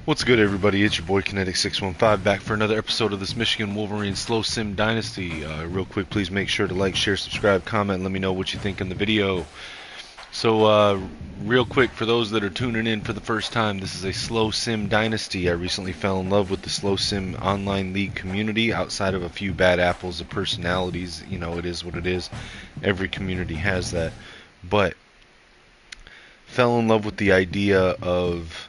What's good, everybody? It's your boy Kinetic615 back for another episode of this Michigan Wolverines Slow Sim Dynasty. Real quick, please make sure to like, share, subscribe, comment, let me know what you think in the video. So, real quick, for those that are tuning in for the first time, this is a Slow Sim Dynasty. I recently fell in love with the Slow Sim online league community outside of a few bad apples of personalities. You know, it is what it is. Every community has that. But, fell in love with the idea of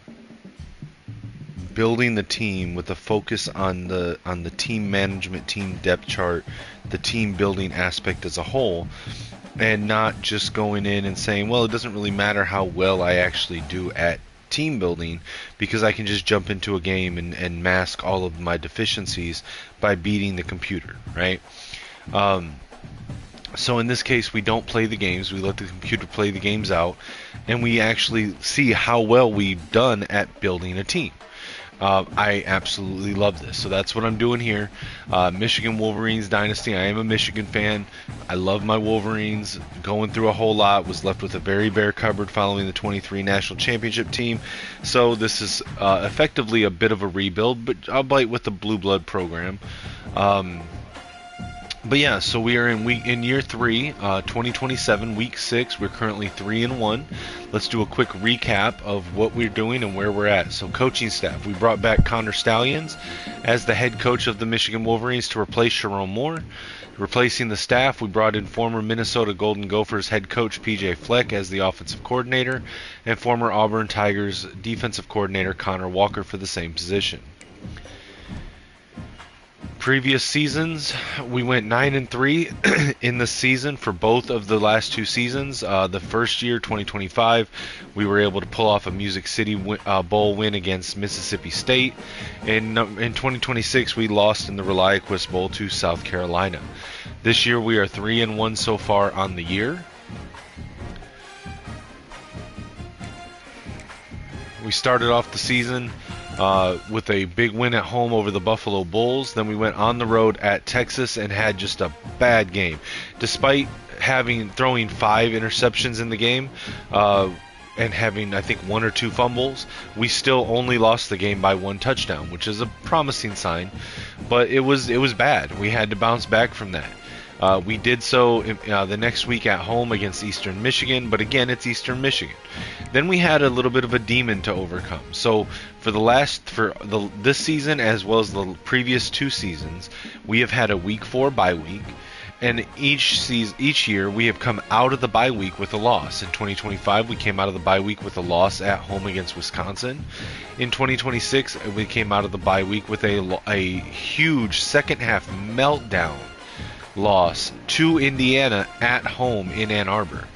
building the team with a focus on the team management, team depth chart, the team building aspect as a whole, and not just going in and saying, well, it doesn't really matter how well I actually do at team building because I can just jump into a game and mask all of my deficiencies by beating the computer, right? So in this case, we don't play the games. We let the computer play the games out, and we actually see how well we've done at building a team. I absolutely love this. So that's what I'm doing here. Michigan Wolverines Dynasty. I am a Michigan fan. I love my Wolverines. Going through a whole lot. Was left with a very bare cupboard following the 23 national championship team. So this is effectively a bit of a rebuild, but I'll bite with the blue blood program. But yeah, so we are in year 3, 2027, week 6. We're currently 3-1. Let's do a quick recap of what we're doing and where we're at. So coaching staff, we brought back Connor Stallions as the head coach of the Michigan Wolverines to replace Sharon Moore. Replacing the staff, we brought in former Minnesota Golden Gophers head coach PJ Fleck as the offensive coordinator, and former Auburn Tigers defensive coordinator Connor Walker for the same position. Previous seasons, we went 9-3 in the season for both of the last 2 seasons. The first year, 2025, we were able to pull off a Music City Bowl win against Mississippi State. In 2026, we lost in the ReliaQuest Bowl to South Carolina. This year, we are 3-1 so far on the year. We started off the season with a big win at home over the Buffalo Bulls. Then we went on the road at Texas and had just a bad game. Despite throwing 5 interceptions in the game and having, I think, 1 or 2 fumbles, we still only lost the game by 1 touchdown, which is a promising sign. But it was bad. We had to bounce back from that. We did so the next week at home against Eastern Michigan, but again, it's Eastern Michigan. Then we had a little bit of a demon to overcome. So for this season as well as the previous 2 seasons, we have had a week 4 bye week, and each year we have come out of the bye week with a loss. In 2025, we came out of the bye week with a loss at home against Wisconsin. In 2026, we came out of the bye week with a huge second half meltdown loss to Indiana at home in Ann Arbor.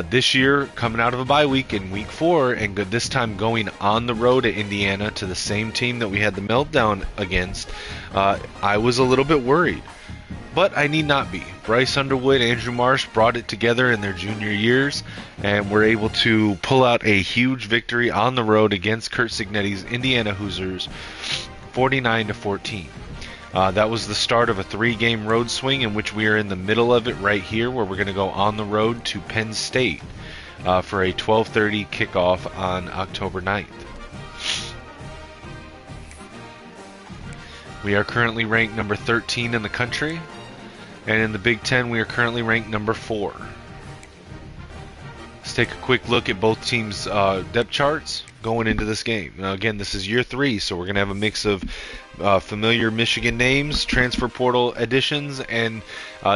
This year, coming out of a bye week in week 4, and this time going on the road at Indiana to the same team that we had the meltdown against, I was a little bit worried. But I need not be. Bryce Underwood, Andrew Marsh brought it together in their junior years and were able to pull out a huge victory on the road against Curt Cignetti's Indiana Hoosiers, 49-14. That was the start of a 3-game road swing in which we are in the middle of it right here, where we're going to go on the road to Penn State for a 12:30 kickoff on October 9th. We are currently ranked number 13 in the country, and in the Big Ten we are currently ranked number 4. Let's take a quick look at both teams' depth charts going into this game. Now again, this is year 3, so we're going to have a mix of familiar Michigan names, transfer portal additions, and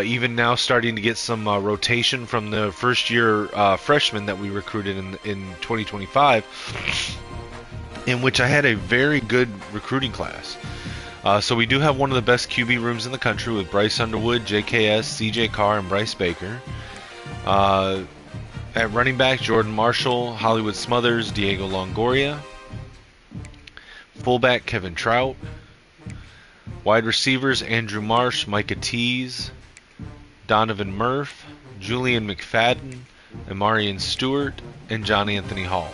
even now starting to get some rotation from the first-year freshmen that we recruited in 2025, in which I had a very good recruiting class. So we do have one of the best QB rooms in the country with Bryce Underwood, JKS, CJ Carr, and Bryce Baker. At running back, Jordan Marshall, Hollywood Smothers, Diego Longoria. Fullback, Kevin Trout. Wide receivers, Andrew Marsh, Micah Tease, Donovan Murph, Julian McFadden, Amarian Stewart, and John Anthony Hall.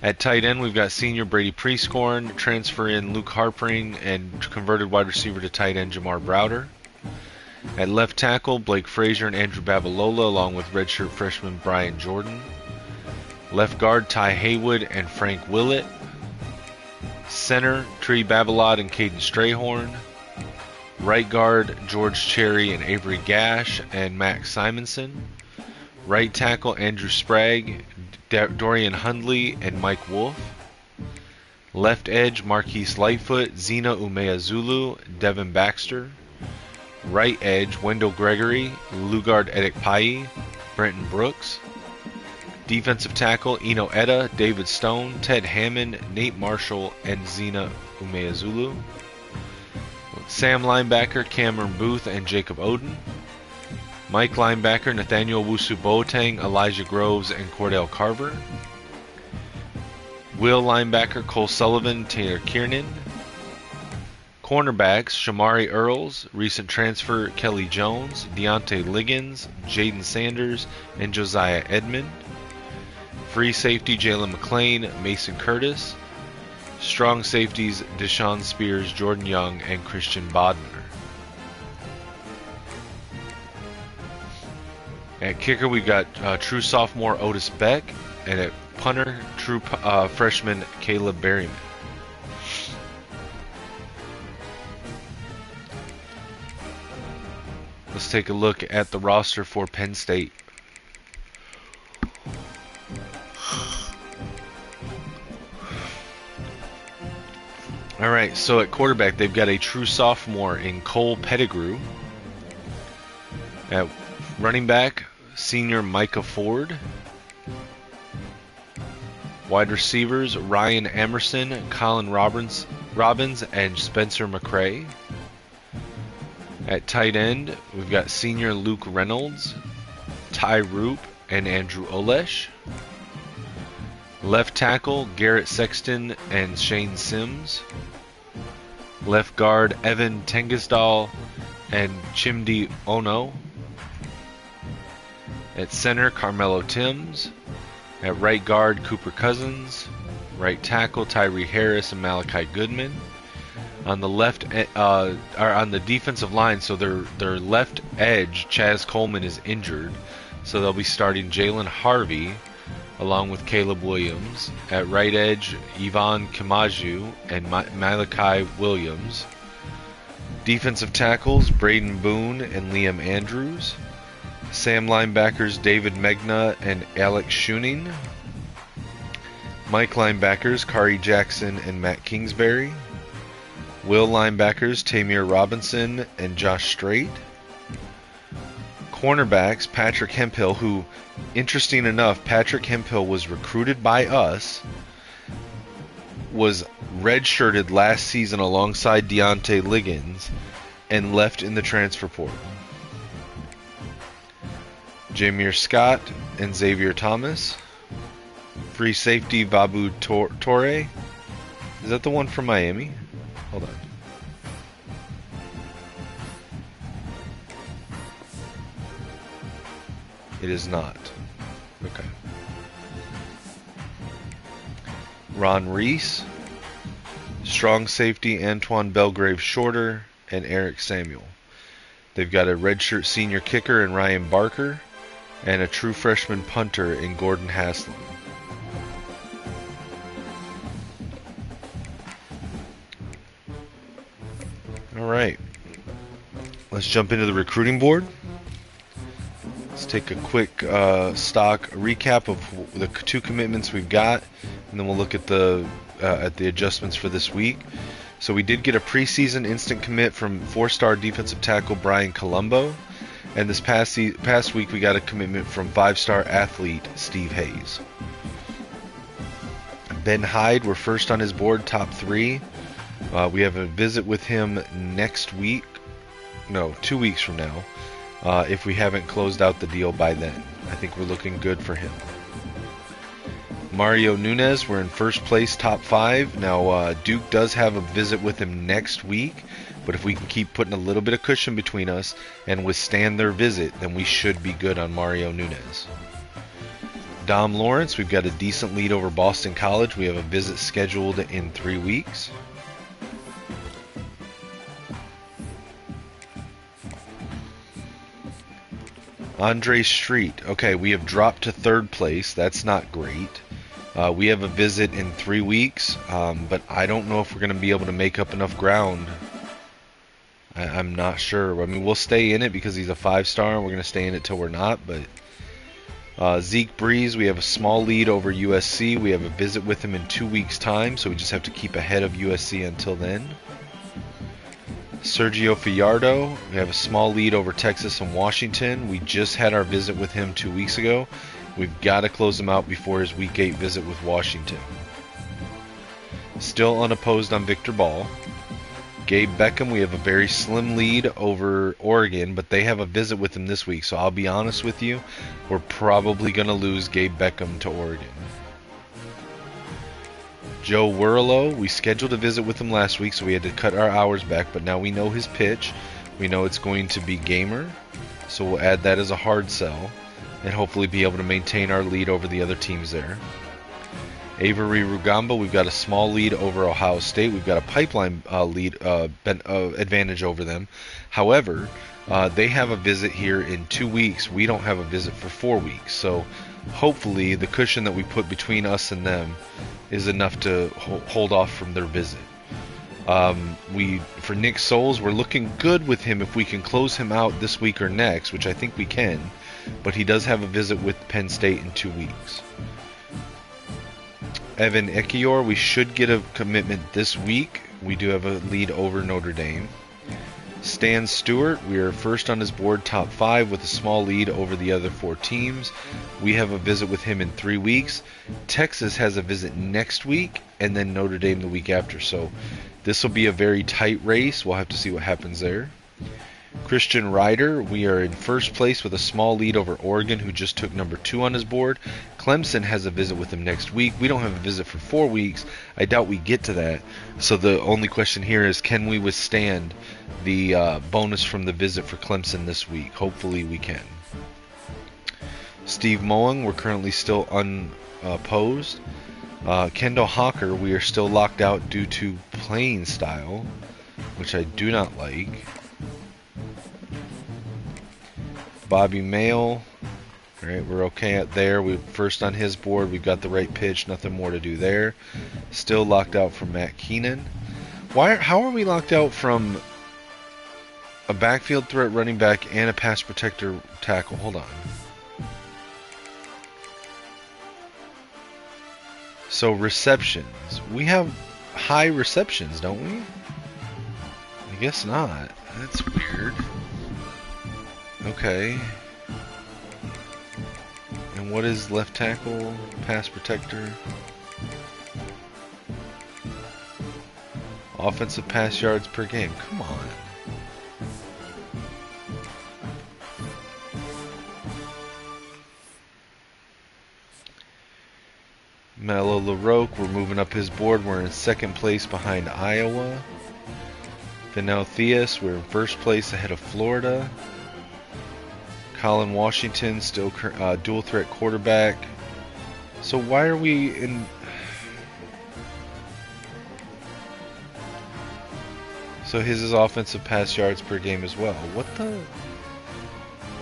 At tight end, we've got senior Brady Prescorn, transfer in Luke Harpering, and converted wide receiver to tight end Jamar Browder. At left tackle, Blake Frazier and Andrew Babalola, along with redshirt freshman Brian Jordan. Left guard, Ty Haywood and Frank Willett. Center, Tree Babolat and Caden Strayhorn. Right guard, George Cherry and Avery Gash and Max Simonson. Right tackle, Andrew Sprague, Dorian Hundley and Mike Wolf. Left edge, Marquise Lightfoot, Zena Umeazulu, Devin Baxter. Right edge, Wendell Gregory, Lugard Edekpai, Brenton Brooks. Defensive tackle, Eno Etta, David Stone, Ted Hammond, Nate Marshall, and Zena Umeazulu. Sam linebacker, Cameron Booth and Jacob Oden. Mike linebacker, Nathaniel Wusu-Boateng, Elijah Groves, and Cordell Carver. Will linebacker, Cole Sullivan, Taylor Kiernan. Cornerbacks, Shamari Earls, recent transfer, Kelly Jones, Deontay Liggins, Jaden Sanders, and Josiah Edmond. Free safety, Jalen McClain, Mason Curtis. Strong safeties, Deshaun Spears, Jordan Young, and Christian Bodner. At kicker, we got true sophomore Otis Beck, and at punter, true freshman Caleb Berryman. Let's take a look at the roster for Penn State. Alright, so at quarterback, they've got a true sophomore in Cole Pettigrew. At running back, senior Micah Ford. Wide receivers, Ryan Emerson, Colin Robbins, and Spencer McCray. At tight end, we've got senior Luke Reynolds, Ty Roop, and Andrew Olesh. Left tackle, Garrett Sexton and Shane Sims. Left guard, Evan Tengisdal and Chimdi Ono. At center, Carmelo Timms. At right guard, Cooper Cousins. Right tackle, Tyree Harris and Malachi Goodman. On the left, or on the defensive line, so their left edge, Chaz Coleman, is injured, so they'll be starting Jalen Harvey along with Caleb Williams. At right edge, Yvonne Kimaju and Malachi Williams. Defensive tackles, Braden Boone and Liam Andrews. Sam linebackers, David Megna and Alex Schuning. Mike linebackers, Kari Jackson and Matt Kingsbury. Will linebackers, Tamir Robinson and Josh Strait. Cornerbacks, Patrick Hemphill, who, interesting enough, Patrick Hemphill was recruited by us, was redshirted last season alongside Deontay Liggins, and left in the transfer portal. Jameer Scott and Xavier Thomas. Free safety, Babu Torre. Is that the one from Miami? Hold on. It is not. Okay. Ron Reese. Strong safety, Antoine Belgrave Shorter and Eric Samuel. They've got a redshirt senior kicker in Ryan Barker and a true freshman punter in Gordon Haslam. Alright, let's jump into the recruiting board. Let's take a quick stock recap of the 2 commitments we've got, and then we'll look at the adjustments for this week. So we did get a preseason instant commit from 4-star defensive tackle Brian Colombo, and this past week we got a commitment from 5-star athlete Steve Hayes. Ben Hyde, we're first on his board, top 3. We have a visit with him next week. No, 2 weeks from now. If we haven't closed out the deal by then. I think we're looking good for him. Mario Nunez, we're in first place, top 5. Now, Duke does have a visit with him next week, but if we can keep putting a little bit of cushion between us and withstand their visit, then we should be good on Mario Nunez. Dom Lawrence, we've got a decent lead over Boston College. We have a visit scheduled in 3 weeks. Andre Street. Okay, we have dropped to 3rd place. That's not great. We have a visit in 3 weeks, but I don't know if we're going to be able to make up enough ground. I'm not sure. I mean, we'll stay in it because he's a 5-star, and we're going to stay in it till we're not, but Zeke Breeze, we have a small lead over USC. We have a visit with him in 2 weeks' time, so we just have to keep ahead of USC until then. Sergio Fiardo, we have a small lead over Texas and Washington. We just had our visit with him 2 weeks ago. We've got to close him out before his Week 8 visit with Washington. Still unopposed on Victor Ball. Gabe Beckham, we have a very slim lead over Oregon, but they have a visit with him this week. So I'll be honest with you, we're probably going to lose Gabe Beckham to Oregon. Joe Werlo, we scheduled a visit with him last week, so we had to cut our hours back, but now we know his pitch. We know it's going to be gamer, so we'll add that as a hard sell and hopefully be able to maintain our lead over the other teams there. Avery Rugamba, we've got a small lead over Ohio State. We've got a pipeline lead advantage over them. However, they have a visit here in 2 weeks. We don't have a visit for 4 weeks. So hopefully the cushion that we put between us and them is enough to hold off from their visit. For Nick Souls, we're looking good with him if we can close him out this week or next, which I think we can. But he does have a visit with Penn State in 2 weeks. Evan Ekiyor, we should get a commitment this week. We do have a lead over Notre Dame. Stan Stewart, we are first on his board, top 5, with a small lead over the other 4 teams. We have a visit with him in 3 weeks. Texas has a visit next week, and then Notre Dame the week after. So this will be a very tight race. We'll have to see what happens there. Christian Ryder, we are in first place with a small lead over Oregon, who just took number 2 on his board. Clemson has a visit with him next week. We don't have a visit for 4 weeks. I doubt we get to that. So the only question here is, can we withstand the bonus from the visit for Clemson this week? Hopefully we can. Steve Moang, we're currently still unopposed. Kendall Hawker, we are still locked out due to playing style, which I do not like. Bobby Mail, all right, we're okay at there. We're first on his board. We've got the right pitch. Nothing more to do there. Still locked out from Matt Keenan. How are we locked out from a backfield threat running back and a pass protector tackle? Hold on. So receptions. We have high receptions, don't we? I guess not. That's weird. Okay. And what is left tackle, pass protector? Offensive pass yards per game. Come on. Mello LaRoque, we're moving up his board. We're in second place behind Iowa. Vanel Theus, we're in first place ahead of Florida. Colin Washington, still dual threat quarterback. So why are we in... So his is offensive pass yards per game as well. What the...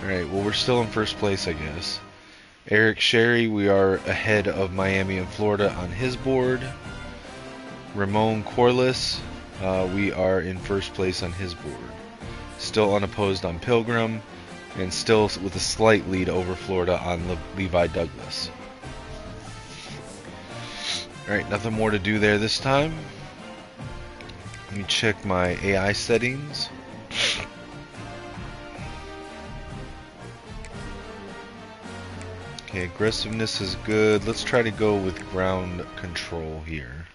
Alright, well we're still in first place, I guess. Eric Sherry, we are ahead of Miami and Florida on his board. Ramon Corliss, we are in first place on his board. Still unopposed on Pilgrim. And still with a slight lead over Florida on Levi Douglas. Alright, nothing more to do there this time. Let me check my AI settings. Okay, aggressiveness is good. Let's try to go with ground control here.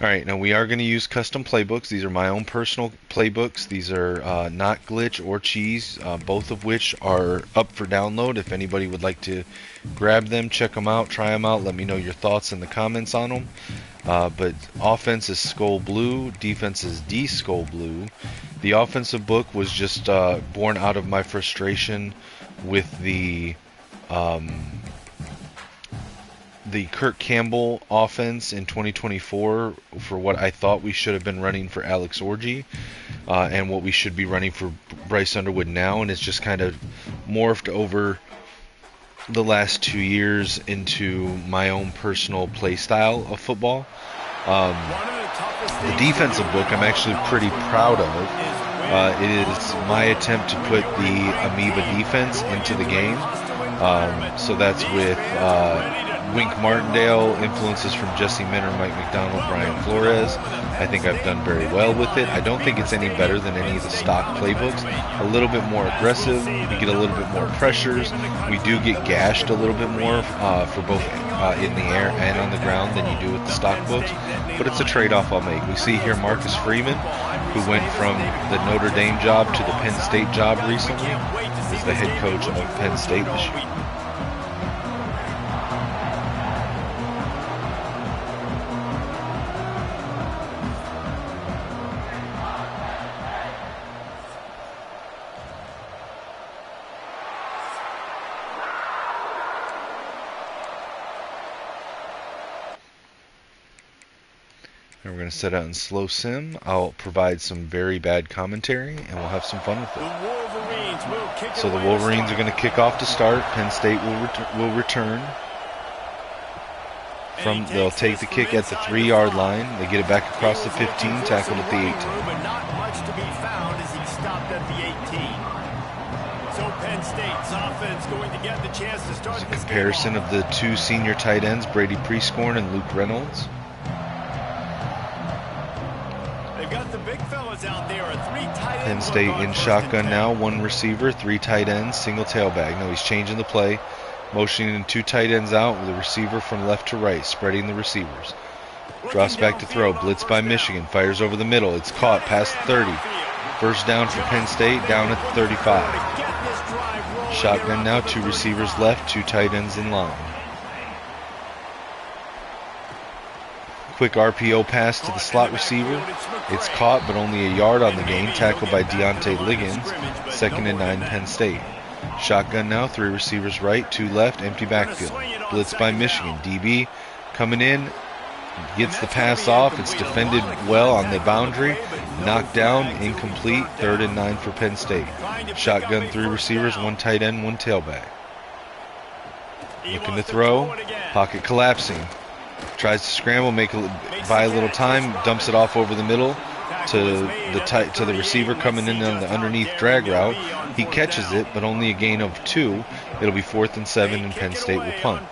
Alright, now we are going to use custom playbooks. These are my own personal playbooks. These are not Glitch or Cheese, both of which are up for download. If anybody would like to grab them, check them out, try them out, let me know your thoughts in the comments on them. But offense is Skull Blue, defense is D Skull Blue. The offensive book was just born out of my frustration with the the Kirk Campbell offense in 2024 for what I thought we should have been running for Alex Orji, and what we should be running for Bryce Underwood now, and it's just kind of morphed over the last 2 years into my own personal play style of football. The defensive book I'm actually pretty proud of. It is my attempt to put the Amoeba defense into the game. So that's with Wink Martindale, influences from Jesse Minter, Mike McDonald, Brian Flores. I think I've done very well with it. I don't think it's any better than any of the stock playbooks. A little bit more aggressive. We get a little bit more pressures. We do get gashed a little bit more for both in the air and on the ground than you do with the stock books. But it's a trade-off I'll make. We see here Marcus Freeman, who went from the Notre Dame job to the Penn State job recently, is the head coach of Penn State this year. And we're going to set out in slow sim. I'll provide some very bad commentary, and we'll have some fun with it. So the Wolverines are going to kick off to start. Penn State will return. They'll take the kick at the 3-yard line. They get it back across the 15, tackled at the 18. But not much to be found as he stopped at the 18. So Penn State's offense going to get the chance to start There's a comparison of the two senior tight ends, Brady Prescorn and Luke Reynolds. Got the big fellas out there, Penn State in shotgun now, 1 receiver, 3 tight ends, single tailback. Now he's changing the play, motioning 2 tight ends out with a receiver from left to right, spreading the receivers. Drops back to throw, blitz by Michigan, fires over the middle. It's caught past the 30. First down for Penn State, down at the 35. Shotgun now, 2 receivers left, 2 tight ends in line. Quick RPO pass to the slot receiver. It's caught, but only a yard on the gain. Tackled by Deontay Liggins. 2nd and 9, Penn State. Shotgun now, 3 receivers right, 2 left, empty backfield. Blitz by Michigan. DB coming in, gets the pass off. It's defended well on the boundary. Knocked down, incomplete. 3rd and 9 for Penn State. Shotgun, 3 receivers, 1 tight end, 1 tailback. Looking to throw. Pocket collapsing. Tries to scramble, buy a little time, dumps it off over the middle to the receiver coming in on the underneath drag route. He catches it, but only a gain of 2. It'll be 4th and 7, and Penn State will punt.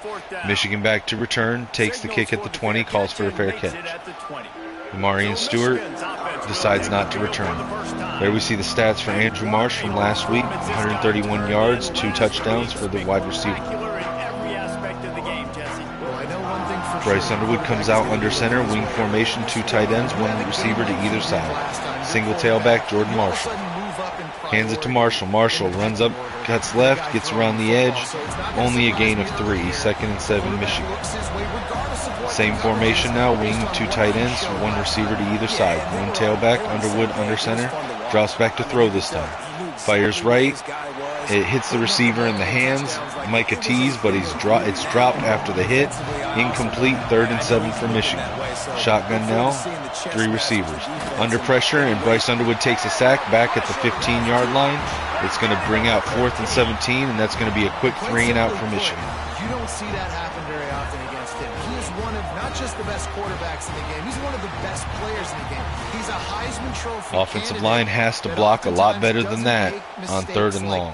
Michigan back to return, takes the kick at the 20, calls for a fair catch. Marion Stewart decides not to return. There we see the stats for Andrew Marsh from last week: 131 yards, 2 touchdowns for the wide receiver. Bryce Underwood comes out under center, wing formation, 2 tight ends, 1 receiver to either side. Single tailback, Jordan Marshall. Hands it to Marshall. Marshall runs up, cuts left, gets around the edge. Only a gain of 3. 2nd and 7, Michigan. Same formation now, wing, 2 tight ends, 1 receiver to either side. 1 tailback, Underwood under center. Drops back to throw this time. Fires right. It hits the receiver in the hands. Micah tees, but it's dropped after the hit. Incomplete. 3rd and 7 for Michigan. Shotgun now. 3 receivers. Under pressure, and Bryce Underwood takes a sack back at the 15-yard line. It's going to bring out 4th and 17, and that's going to be a quick 3 and out for Michigan. You don't see that happen very often against him. He is one of not just the best quarterbacks in the game, he's one of the best players in the game. He's a Heisman Trophy Offensive line has to block a lot better than that on 3rd and long.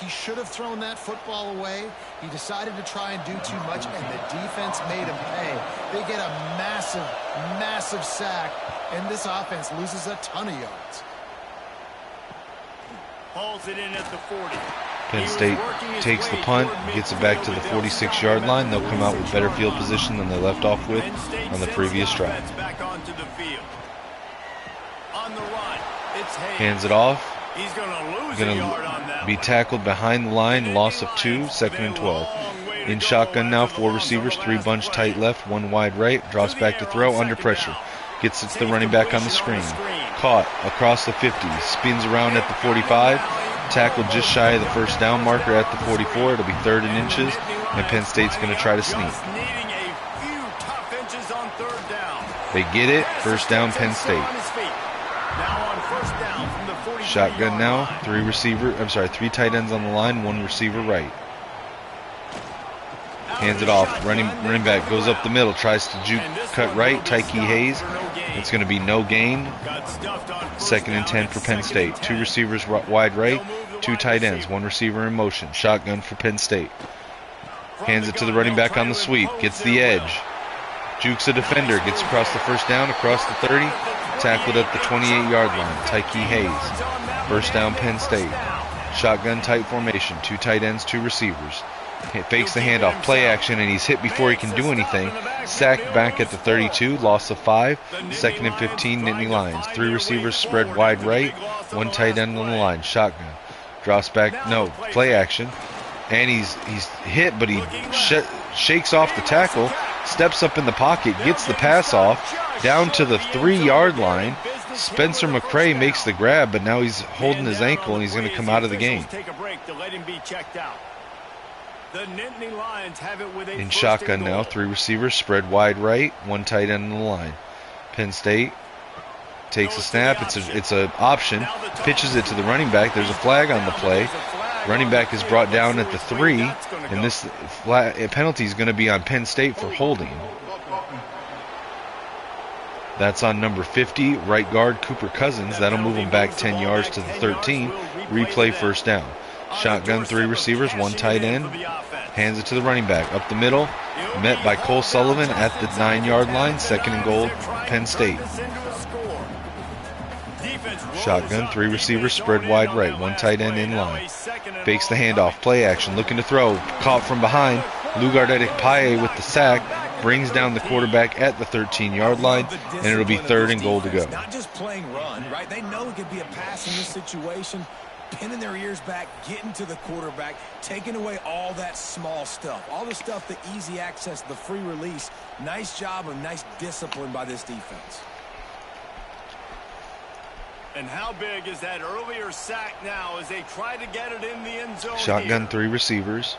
He should have thrown that football away. He decided to try and do too much, and the defense made him pay. They get a massive, massive sack, and this offense loses a ton of yards. Hauls it in at the 40. Penn State takes the punt, gets it back to the 46-yard line. They'll come out with better field position than they left off with on the previous drive. Hands it off. He's going to lose Going to be tackled behind the line, loss of 2, 2nd and 12. In shotgun now, 4 receivers, 3 bunch tight left, 1 wide right. Drops back to throw, under pressure. Gets it to the running back on the screen. Caught across the 50, spins around at the 45. Tackled just shy of the first down marker at the 44. It'll be 3rd and inches, and Penn State's going to try to sneak. They get it. First down, Penn State. Shotgun now. Three tight ends on the line, one receiver right. Hands it off. Running back goes up the middle, tries to juke, cut right. Tyke Hayes. It's going to be no gain. 2nd and 10 for Penn State. 2 receivers wide right, 2 tight ends, 1 receiver in motion. Shotgun for Penn State. Hands it to the running back on the sweep. Gets the edge. Jukes a defender. Gets across the first down, across the 30. Tackled at the 28-yard line. Tyke Hayes. First down, Penn State. Shotgun tight formation. 2 tight ends, 2 receivers. Fakes the handoff, play action, and he's hit before he can do anything. Sacked back at the 32, loss of 5. 2nd and 15, Nittany Lions. 3 receivers spread wide right, 1 tight end on the line. Shotgun. Drops back, no, play action. And he's hit, but he shakes off the tackle, steps up in the pocket, gets the pass off, down to the 3-yard line. Spencer McCray makes the grab, but now he's holding his ankle, and he's going to come out of the game. In shotgun now, 3 receivers spread wide right, 1 tight end on the line. Penn State takes a snap. It's an option. Pitches it to the running back. There's a flag on the play. Running back is brought down at the 3, and this penalty is going to be on Penn State for holding. That's on number 50, right guard Cooper Cousins. That'll move him back 10 yards to the 13. Replay first down. Shotgun, 3 receivers, 1 tight end. Hands it to the running back. Up the middle. Met by Cole Sullivan at the 9-yard line. 2nd and goal, Penn State. Shotgun, 3 receivers, spread wide right. 1 tight end in line. Fakes the handoff. Play action. Looking to throw. Caught from behind. Lugardette Paye with the sack. Brings down the quarterback at the 13-yard line. And it'll be 3rd and goal to go. Not just playing run, right? They know it could be a pass in this situation. Pinning their ears back, getting to the quarterback, taking away all that small stuff, all the stuff, the easy access, the free release. Nice job and nice discipline by this defense. And how big is that earlier sack now as they try to get it in the end zone? Shotgun, here. 3 receivers.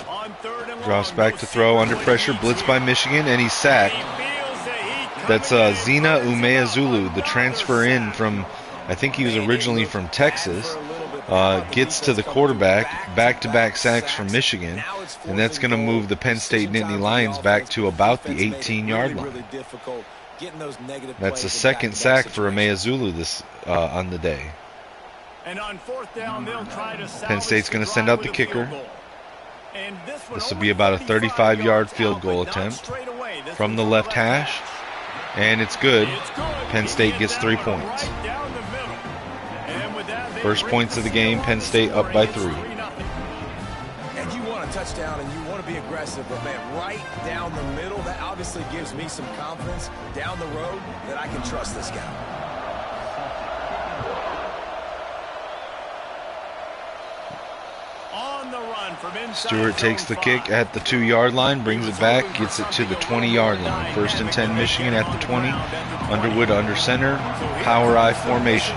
On 3rd and Drops long, back to throw under pressure. Blitz by Michigan, and he's sacked. That's Zina Umeazulu, the transfer in from, I think he was originally from Texas. Gets to the quarterback, back-to-back sacks from Michigan, and that's going to move the Penn State Nittany Lions back to about the 18-yard line. That's the 2nd sack for Umeazulu on the day. And on 4th down, they'll try to Penn State's going to send out the kicker. This will be about a 35-yard field goal attempt from the left hash, and it's good. Penn State gets 3 points. First points of the game, Penn State up by 3. And you want a touchdown and you want to be aggressive, but man, right down the middle, that obviously gives me some confidence down the road that I can trust this guy. Stewart takes the kick at the 2-yard line, brings it back, gets it to the 20-yard line. 1st and 10 Michigan at the 20. Underwood under center, power I formation.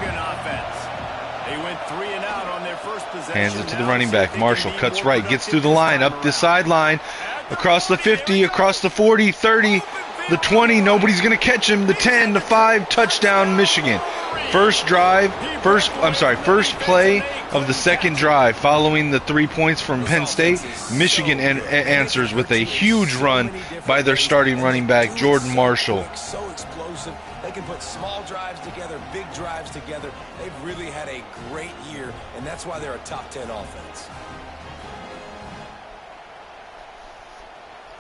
Hands it to the running back. Marshall cuts right, gets through the line, up the sideline, across the 50, across the 40, 30, the 20. Nobody's going to catch him. The 10, the 5, touchdown Michigan. First play of the 2nd drive following the 3 points from Penn State. Michigan answers with a huge run by their starting running back, Jordan Marshall. So explosive. They can put small drives together, big drives together. They've really had a great year, and that's why they're a top 10 offense.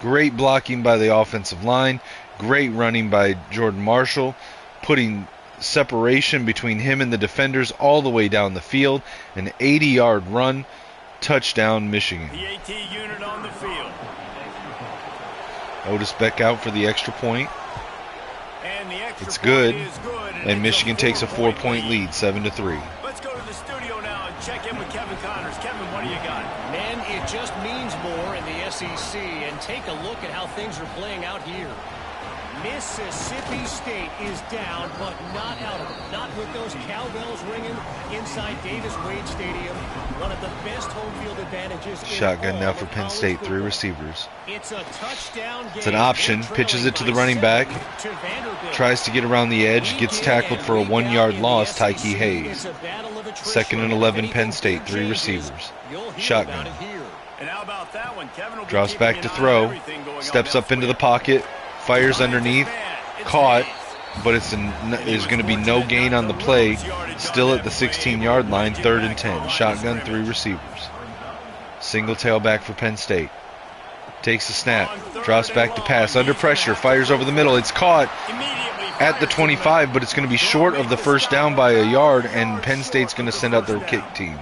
Great blocking by the offensive line. Great running by Jordan Marshall, putting separation between him and the defenders all the way down the field. An 80-yard run, touchdown Michigan. The AT unit on the field. Otis Beck out for the extra point. And the extra it's good, and and Michigan takes a 4-point lead, 7-3. Let's go to the studio now and check in with Kevin Connors. Kevin, what do you got? Man, it just means more in the SEC, and take a look at how things are playing out here. Mississippi State is down, but not out of it. Not with those cowbells ringing inside Davis-Wade Stadium. One of the best home field advantages. Shotgun now for Penn State, 3 receivers. It's a touchdown game. It's an option, pitches it to the running back, tries to get around the edge, gets tackled for a 1-yard loss, Tyke Hayes. 2nd and 11, Penn State, 3 receivers. Shotgun. Drops back to throw, steps up into the pocket, fires underneath, caught, but there's going to be no gain on the play. Still at the 16-yard line, 3rd and 10. Shotgun, 3 receivers. Single tailback for Penn State. Takes a snap, drops back to pass, under pressure, fires over the middle. It's caught at the 25, but it's going to be short of the first down by a yard, and Penn State's going to send out their kick team.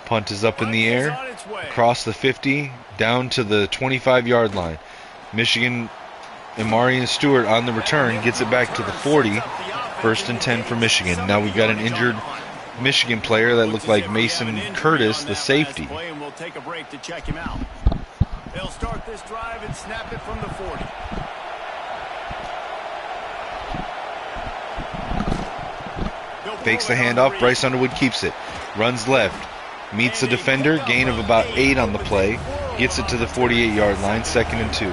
Punt is up in the air, across the 50, down to the 25-yard line. Michigan, Amarian Stewart on the return, gets it back to the 40. 1st and 10 for Michigan. Now we've got an injured Michigan player that looked like Mason Curtis, the safety. We'll take a break to check him out. They'll start this drive and snap it from the 40. Fakes the handoff. Bryce Underwood keeps it. Runs left. Meets the defender. Gain of about 8 on the play. Gets it to the 48-yard line. 2nd and 2.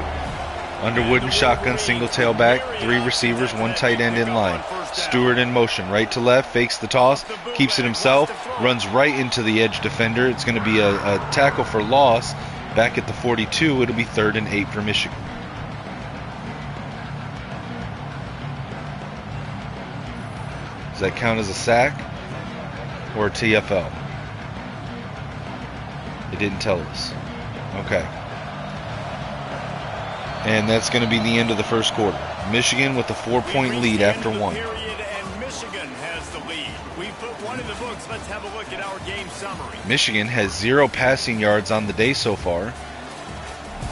Underwood and shotgun, single tailback, 3 receivers, 1 tight end in line. Stewart in motion, right to left, fakes the toss, keeps it himself, runs right into the edge defender. It's going to be a tackle for loss. Back at the 42, it'll be 3rd and 8 for Michigan. Does that count as a sack or a TFL? It didn't tell us. Okay. And that's going to be the end of the first quarter. Michigan with a 4-point lead after 1. And Michigan has the lead. We put 1 in the books. Let's have a look at our game summary. Michigan has 0 passing yards on the day so far.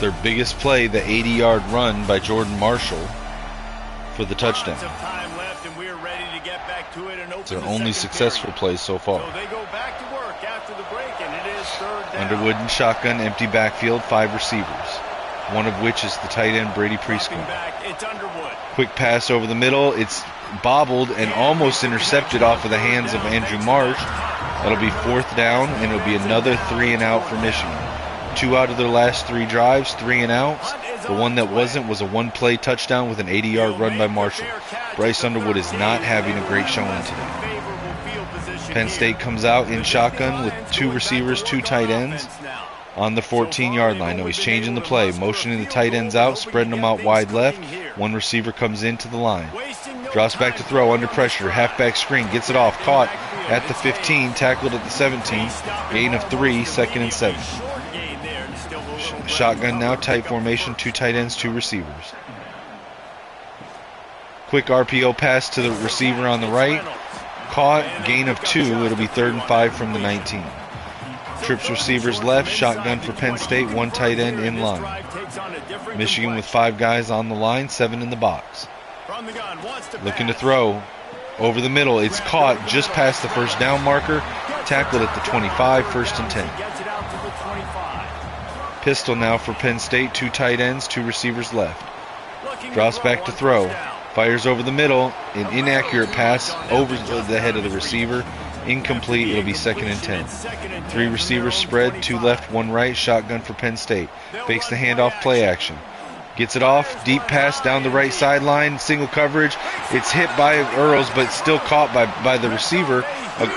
Their biggest play, the 80-yard run by Jordan Marshall for the touchdown. It's their only successful play so far. So they go back to work after the break, and it is 3rd down. Underwood and shotgun, empty backfield, 5 receivers. One of which is the tight end Brady Preschool. Quick pass over the middle. It's bobbled and almost intercepted off of the hands of Andrew Marsh. That'll be 4th down, and it'll be another 3 and out for Michigan. 2 out of their last 3 drives, 3 and outs. The one that wasn't was a 1-play touchdown with an 80-yard run by Marshall. Bryce Underwood is not having a great showing today. Penn State comes out in shotgun with 2 receivers, 2 tight ends. On the 14-yard line. No, he's changing the play. Motioning the tight ends out, spreading them out wide left. 1 receiver comes into the line. Drops back to throw under pressure. Halfback screen. Gets it off. Caught at the 15. Tackled at the 17. Gain of 3. 2nd and 7. Shotgun now. Tight formation. 2 tight ends, 2 receivers. Quick RPO pass to the receiver on the right. Caught. Gain of 2. It'll be 3rd and 5 from the 19. Trips receivers left, shotgun for Penn State, 1 tight end in line. Michigan with 5 guys on the line, 7 in the box. Looking to throw over the middle. It's caught just past the first down marker. Tackled at the 25, 1st and 10. Pistol now for Penn State, 2 tight ends, 2 receivers left. Drops back to throw. Fires over the middle. An inaccurate pass over the head of the receiver. Incomplete. It'll be 2nd and 10. 3 receivers spread, 2 left, 1 right. Shotgun for Penn State. Fakes the handoff, play action. Gets it off. Deep pass down the right sideline. Single coverage. It's hit by Earls, but still caught by the receiver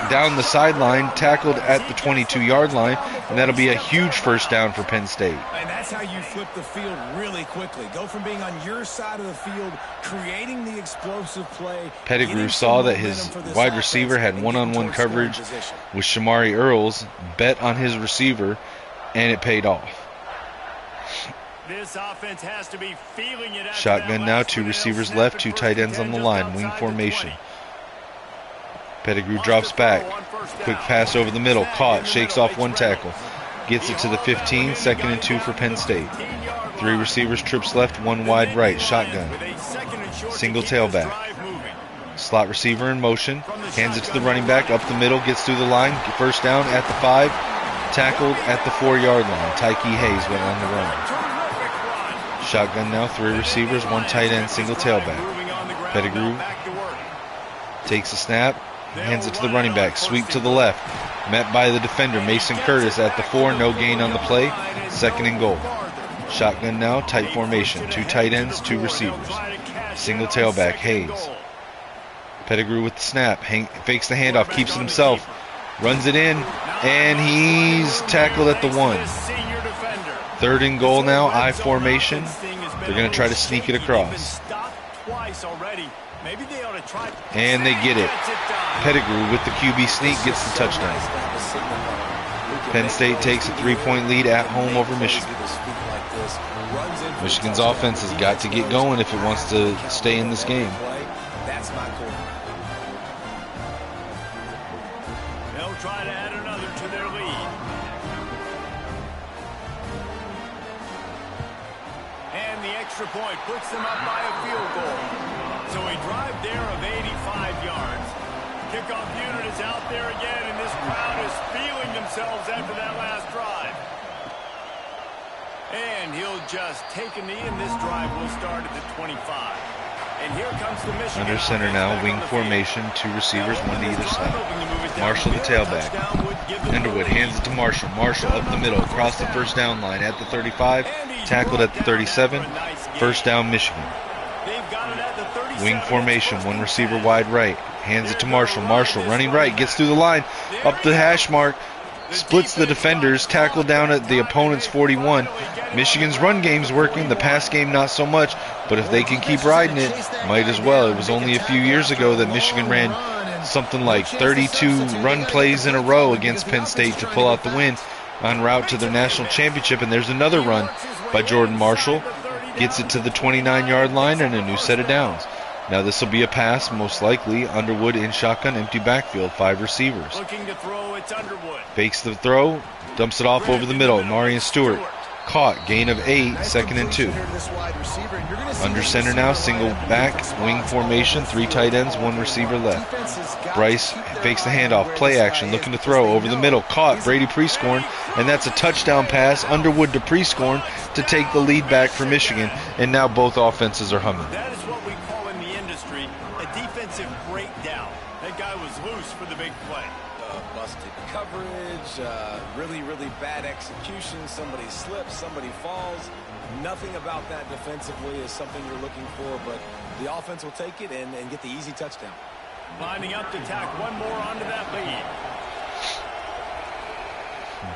down the sideline. Tackled at the 22-yard line. And that'll be a huge 1st down for Penn State. And that's how you flip the field really quickly. Go from being on your side of the field, creating the explosive play. Pettigrew saw that his wide receiver had one-on-one coverage with Shamari Earls, bet on his receiver, and it paid off. This offense has to be feeling it. Shotgun now, 2 receivers left, 2 tight ends on the line, wing formation. Pettigrew drops back. Quick pass over the middle, caught, shakes off 1 tackle. Gets it to the 15, 2nd and 2 for Penn State. 3 receivers, trips left, 1 wide right, shotgun. Single tailback. Slot receiver in motion, hands it to the running back, up the middle, gets through the line, 1st down at the 5, tackled at the 4-yard line. Tyke Hayes went on the run. Shotgun now, 3 receivers, 1 tight end, single tailback. Pettigrew takes a snap, hands it to the running back, sweep to the left, met by the defender, Mason Curtis at the 4, no gain on the play, 2nd and goal. Shotgun now, tight formation, 2 tight ends, 2 receivers. Single tailback, Hayes. Pettigrew with the snap, fakes the handoff, keeps it himself, runs it in, and he's tackled at the 1. 3rd and goal now, I formation. They're going to try to sneak it across. And they get it. Pettigrew with the QB sneak gets the touchdown. Penn State takes a 3-point lead at home over Michigan. Michigan's offense has got to get going if it wants to stay in this game. They'll try to add another to their lead. And the extra point puts them up by a field goal. So a drive there of 85 yards. Kickoff unit is out there again, and this crowd is feeling themselves after that last drive. And he'll just take a knee, and this drive will start at the 25. And here comes the Michigan. Under center now, wing formation, 2 receivers, 1 to either side. Marshall the tailback. Underwood hands it to Marshall. Marshall up the middle, across the first down line at the 35, tackled at the 37. First down, Michigan. Wing formation, 1 receiver wide right. Hands it to Marshall. Marshall running right, gets through the line, up the hash mark, splits the defenders, tackled down at the opponent's 41. Michigan's run game's working, the pass game not so much, but if they can keep riding it, might as well. It was only a few years ago that Michigan ran something like 32 run plays in a row against Penn State to pull out the win en route to their national championship, and there's another run by Jordan Marshall. Gets it to the 29-yard line and a new set of downs. Now this will be a pass, most likely. Underwood in shotgun, empty backfield, 5 receivers. Looking to throw, it's Underwood. Fakes the throw, dumps it off over the middle. Marion Stewart caught, gain of 8, 2nd and 2. Under center now, single back, wing formation, 3 tight ends, 1 receiver left. Bryce fakes the handoff, play action, looking to throw over the middle. Caught, Brady Prescorn, and that's a touchdown pass. Underwood to Prescorn to take the lead back for Michigan, and now both offenses are humming. That is what we call in the industry a defensive breakdown. That guy was loose for the big play. Busted coverage, really bad execution. Somebody slips, somebody falls. Nothing about that defensively is something you're looking for, but the offense will take it and get the easy touchdown. Lining up to tack one more onto that lead.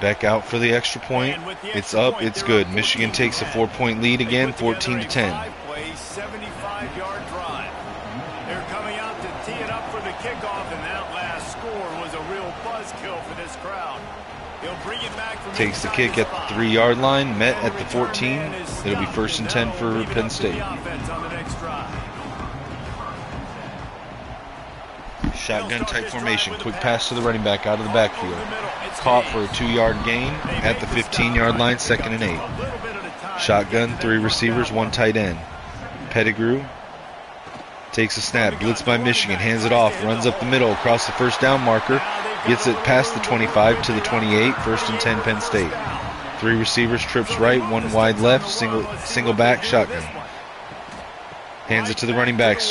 Beck out for the extra point. It's up, it's good. Michigan takes a 4-point lead again, 14-10. 75-yard drive. They're coming out to tee it up for the kickoff, and that last score was a real buzzkill for this crowd. He'll bring it back from takes the kick at the 3-yard line, met at the 14. It'll be 1st and 10 for Penn State. Shotgun type formation, quick pass to the running back out of the backfield. Caught for a 2-yard gain at the 15-yard line, 2nd and 8. Shotgun, 3 receivers, 1 tight end. Pettigrew takes a snap, blitz by Michigan, hands it off, runs up the middle across the first down marker, gets it past the 25 to the 28, 1st and 10 Penn State. 3 receivers, trips right, 1 wide left, single back, shotgun. Hands it to the running back,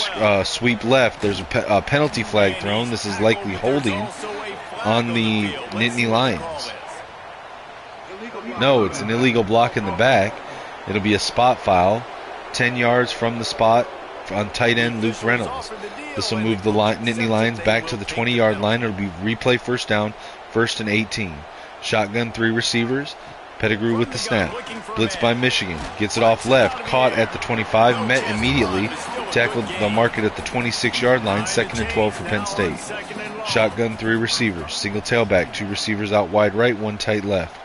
sweep left. There's a penalty flag thrown. This is likely holding on the Nittany Lions. No, it's an illegal block in the back. It'll be a spot foul, 10 yards from the spot on tight end Luke Reynolds. This will move the Nittany Lions back to the 20-yard line. It'll be replay first down, 1st and 18. Shotgun, 3 receivers. Pettigrew with the snap. Blitz by Michigan. Gets it off left. Caught at the 25. Met immediately. Tackled the market at the 26-yard line. 2nd and 12 for Penn State. Shotgun, 3 receivers. Single tailback. 2 receivers out wide right. 1 tight left.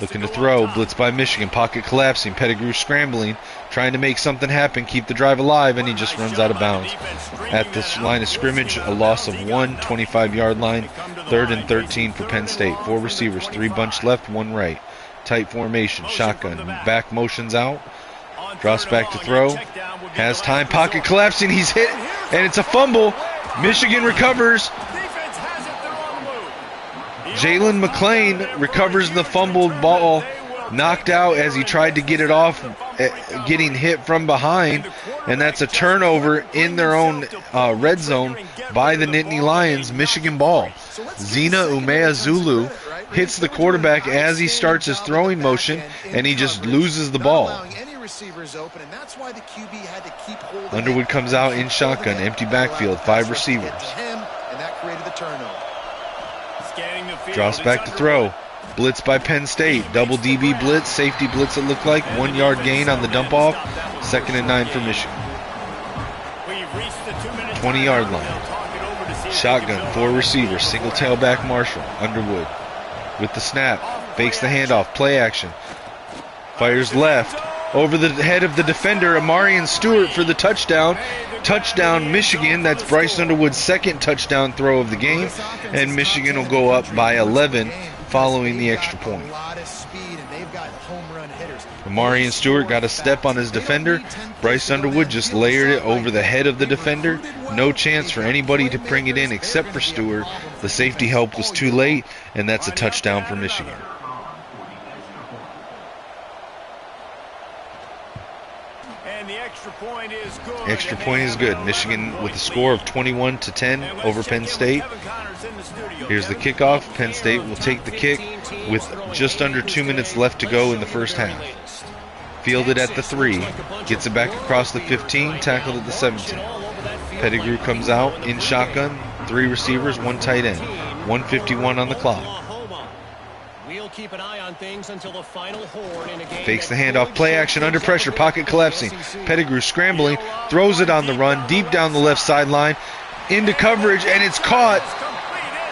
Looking to throw. Blitz by Michigan. Pocket collapsing. Pettigrew scrambling. Trying to make something happen. Keep the drive alive. And he just runs out of bounds. At the line of scrimmage, a loss of 1. 25-yard line. 3rd and 13 for Penn State. 4 receivers. 3 bunched left. 1 right. Tight formation. Shotgun. Back motions out. Drops back to throw. Has time. Pocket collapsing. He's hit. And it's a fumble. Michigan recovers. Jalen McClain recovers the fumbled ball. Knocked out as he tried to get it off getting hit from behind, and that's a turnover in their own red zone by the Nittany Lions. Michigan ball. Zina Umeazulu hits the quarterback as he starts his throwing motion, and he just loses the ball. Underwood comes out in shotgun, empty backfield, 5 receivers. Drops back to throw. Blitz by Penn State. Double DB blitz, safety blitz it looked like. 1 yard gain on the dump off. 2nd and 9 for Michigan. 20-yard line. Shotgun, 4 receivers. Single tailback Marshall. Underwood with the snap. Fakes the handoff. Play action. Fires left. Over the head of the defender, Amarian Stewart for the touchdown. Touchdown, Michigan. That's Bryce Underwood's 2nd touchdown throw of the game. And Michigan will go up by 11 following the extra point. Amarian Stewart got a step on his defender. Bryce Underwood just layered it over the head of the defender. No chance for anybody to bring it in except for Stewart. The safety help was too late, and that's a touchdown for Michigan. Extra point is good. Michigan with a score of 21-10 over Penn State. Here's the kickoff. Penn State will take the kick with just under 2 minutes left to go in the first half. Fielded at the 3. Gets it back across the 15. Tackled at the 17. Pettigrew comes out in shotgun. 3 receivers, 1 tight end. 1:51 on the clock. Keep an eye on things until the final horn in a game. Fakes the handoff, play action, under pressure, pocket collapsing. Pettigrew scrambling, throws it on the run, deep down the left sideline, into coverage, and it's caught.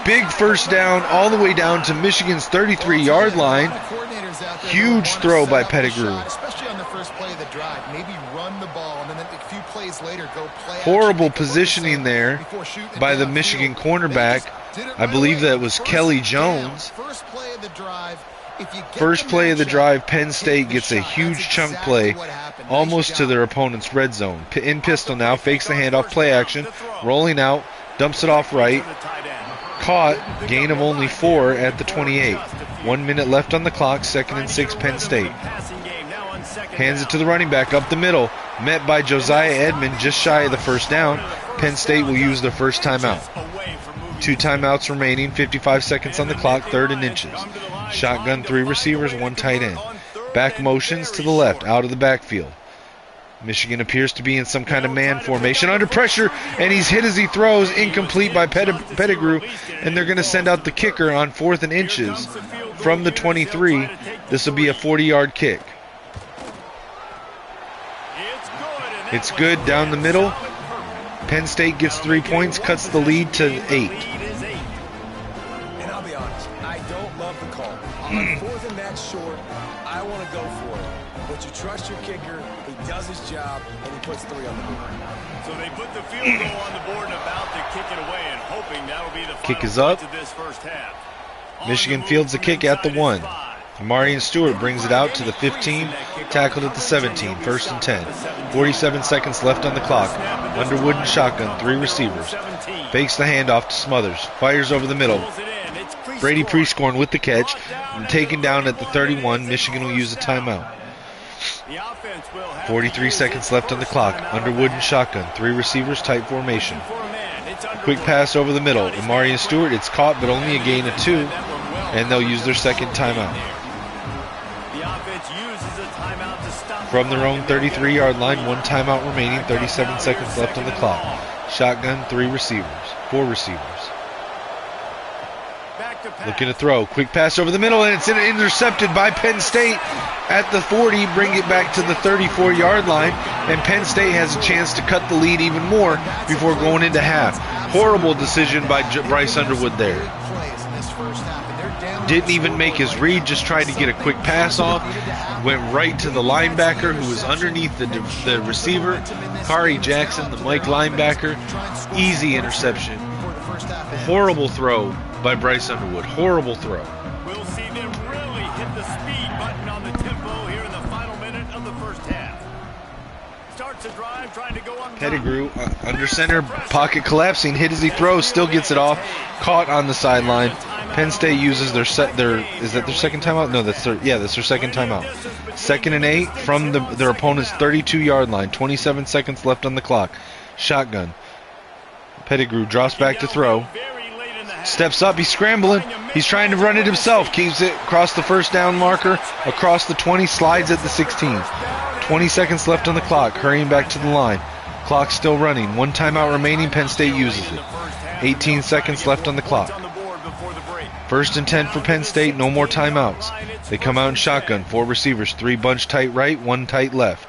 Big first down all the way down to Michigan's 33-yard line. Huge throw by Pettigrew. Especially on the first play of the drive. Maybe run the ball, and then a few plays later go play. Horrible positioning there by the Michigan cornerback. I believe that was Kelly Jones. First play of the drive, Penn State gets a huge chunk play almost to their opponent's red zone. In pistol now, fakes the handoff, play action, rolling out, dumps it off right. Caught, gain of only 4 at the 28. 1 minute left on the clock, 2nd and 6 Penn State. Hands it to the running back up the middle, met by Josiah Edmond just shy of the first down. Penn State will use their first timeout. 2 timeouts remaining, 55 seconds on the clock, 3rd and inches. Shotgun, 3 receivers, 1 tight end. Back motions to the left, out of the backfield. Michigan appears to be in some kind of man formation. Under pressure, and he's hit as he throws. Incomplete by Pettigrew, and they're going to send out the kicker on 4th and inches from the 23. This will be a 40-yard kick. It's good down the middle. Penn State gets 3 points, cuts the lead to 8. And I'll be honest, I don't love the call. On 4th and that short, I want to go for it. But you trust your kicker, he does his job, and he puts 3 on the board. So they put the field goal on the board and about to kick it away, and hoping that'll be the kick is final up. point to this first half. Michigan fields the kick at the 1. Amarian Stewart brings it out to the 15, tackled at the 17, 1st and 10. 47 seconds left on the clock. Underwood and shotgun, 3 receivers. Fakes the handoff to Smothers, fires over the middle. Brady Prescorn with the catch, and taken down at the 31. Michigan will use a timeout. 43 seconds left on the clock. Underwood and shotgun, 3 receivers, tight formation. Quick pass over the middle. Amarian Stewart, it's caught, but only a gain of 2, and they'll use their 2nd timeout. From their own 33-yard line, 1 timeout remaining, 37 seconds left on the clock. Shotgun, 4 receivers. Looking to throw. Quick pass over the middle, and it's intercepted by Penn State at the 40. Bring it back to the 34-yard line, and Penn State has a chance to cut the lead even more before going into half. Horrible decision by Bryce Underwood there. Didn't even make his read, just tried to get a quick pass off. Went right to the linebacker who was underneath the receiver. Kari Jackson, the Mike linebacker. Easy interception. Horrible throw by Bryce Underwood. Horrible throw. We'll see them really hit the speed button on the tempo here in the final minute of the first half. Starts a drive trying to go on Pettigrew under center, pocket collapsing, hit as he throws, still gets it off, caught on the sideline. Penn State uses is that their second timeout? No, that's their second timeout. 2nd and 8 from their opponent's 32-yard line. 27 seconds left on the clock. Shotgun. Pettigrew drops back to throw. Steps up, he's scrambling. He's trying to run it himself. Keeps it across the first down marker, across the 20, slides at the 16. 20 seconds left on the clock, hurrying back to the line. Clock still running. 1 timeout remaining, Penn State uses it. 18 seconds left on the clock. 1st and 10 for Penn State, no more timeouts. They come out in shotgun, 4 receivers, 3 bunch tight right, 1 tight left.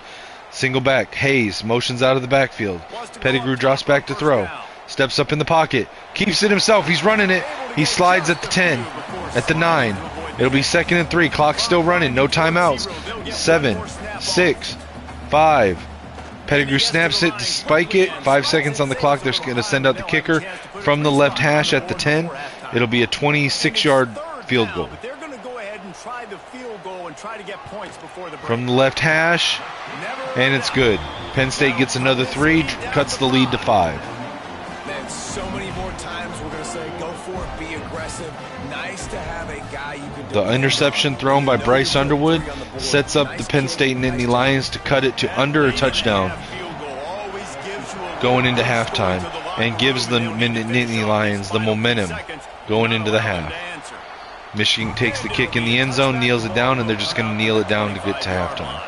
Single back, Hayes motions out of the backfield. Pettigrew drops back to throw. Steps up in the pocket, keeps it himself, he's running it. He slides at the 10, at the 9. It'll be 2nd and 3, clock still running, no timeouts. 7, 6, 5. Pettigrew snaps it to spike it. 5 seconds on the clock. They're going to send out the kicker from the left hash at the 10. It'll be a 26-yard field goal. From the left hash, and it's good. Penn State gets another 3, cuts the lead to 5. Man, so many more times we're going to say, go for it, be aggressive. Nice to have a guy you can. The interception thrown by Bryce Underwood sets up the Penn State Nittany Lions to cut it to under a touchdown going into halftime, and gives the Nittany Lions the momentum going into the half. Michigan takes the kick in the end zone, kneels it down, and they're just going to kneel it down to get to halftime.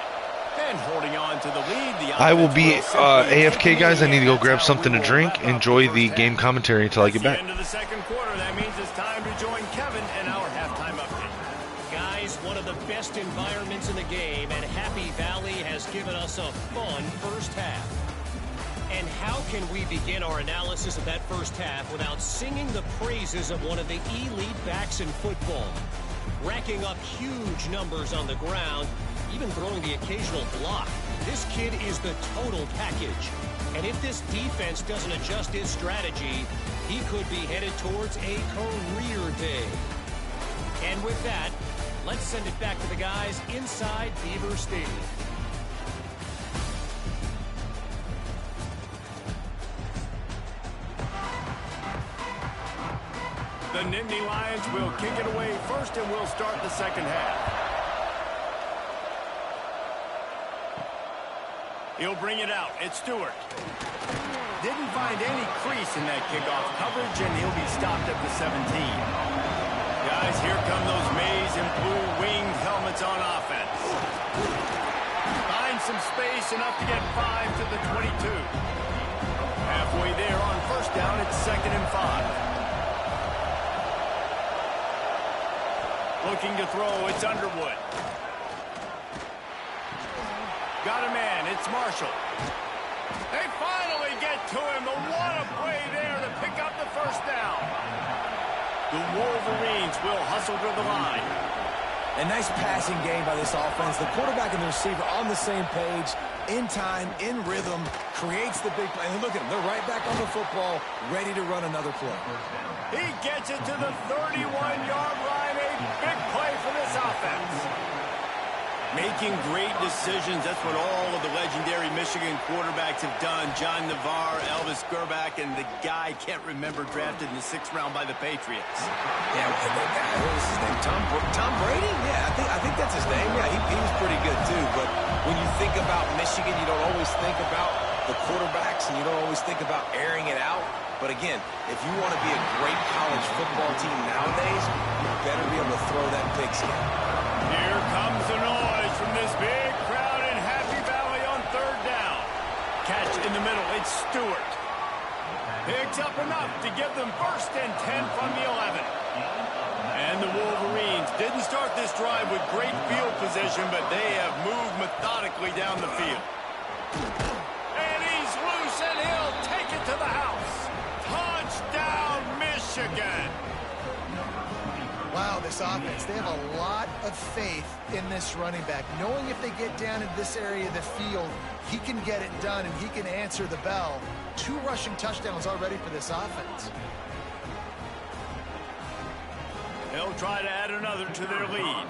I will be AFK, guys. I need to go grab something to drink. Enjoy the game commentary until I get back. Into the second quarter, that means it's time to join Kevin and our halftime update. Guys, one of the best environments in the game, and Happy Valley has given us a fun first half. And how can we begin our analysis of that first half without singing the praises of one of the elite backs in football? Racking up huge numbers on the ground, even throwing the occasional block. This kid is the total package. And if this defense doesn't adjust its strategy, he could be headed towards a career day. And with that, let's send it back to the guys inside Beaver Stadium. The Nittany Lions will kick it away first, and we'll start the second half. He'll bring it out. It's Stewart. Didn't find any crease in that kickoff coverage, and he'll be stopped at the 17. Guys, here come those maize and blue winged helmets on offense. Find some space, enough to get 5 to the 22. Halfway there on first down, it's 2nd and 5. Looking to throw, it's Underwood. Got a man, it's Marshall. They finally get to him. What a play there to pick up the first down. The Wolverines will hustle to the line. A nice passing game by this offense. The quarterback and the receiver on the same page, in time, in rhythm, creates the big play. And look at them. They're right back on the football, ready to run another play. He gets it to the 31-yard line. A big play for this offense. Making great decisions. That's what all of the legendary Michigan quarterbacks have done. John Navarre, Elvis Gerbach, and the guy, can't remember, drafted in the 6th round by the Patriots. Yeah, what was his name? Tom Brady? Yeah, I think that's his name. Yeah, he was pretty good too. But when you think about Michigan, you don't always think about the quarterbacks, and you don't always think about airing it out. But again, if you want to be a great college football team nowadays, you better be able to throw that pigskin. Here comes the noise from this big crowd in Happy Valley on 3rd down. Catch in the middle, it's Stewart. Picks up enough to give them 1st and 10 from the 11. And the Wolverines didn't start this drive with great field position, but they have moved methodically down the field. And he's loose, and he'll take it to the house. Touchdown, Michigan. Wow, this offense, they have a lot of faith in this running back, knowing if they get down in this area of the field, he can get it done and he can answer the bell. 2 rushing touchdowns already for this offense. They'll try to add another to their lead.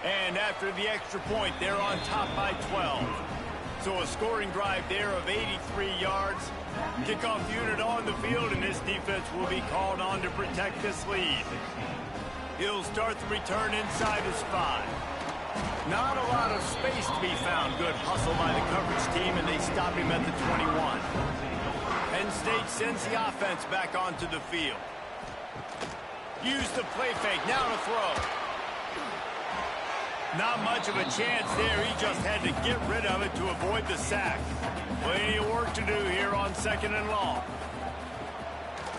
And after the extra point, they're on top by 12. So a scoring drive there of 83 yards. Kickoff unit on the field, and this defense will be called on to protect this lead. He'll start the return inside his 5. Not a lot of space to be found. Good hustle by the coverage team, and they stop him at the 21. Penn State sends the offense back onto the field. Use the play fake. Now to throw. Not much of a chance there. He just had to get rid of it to avoid the sack. Plenty of work to do here on 2nd and long.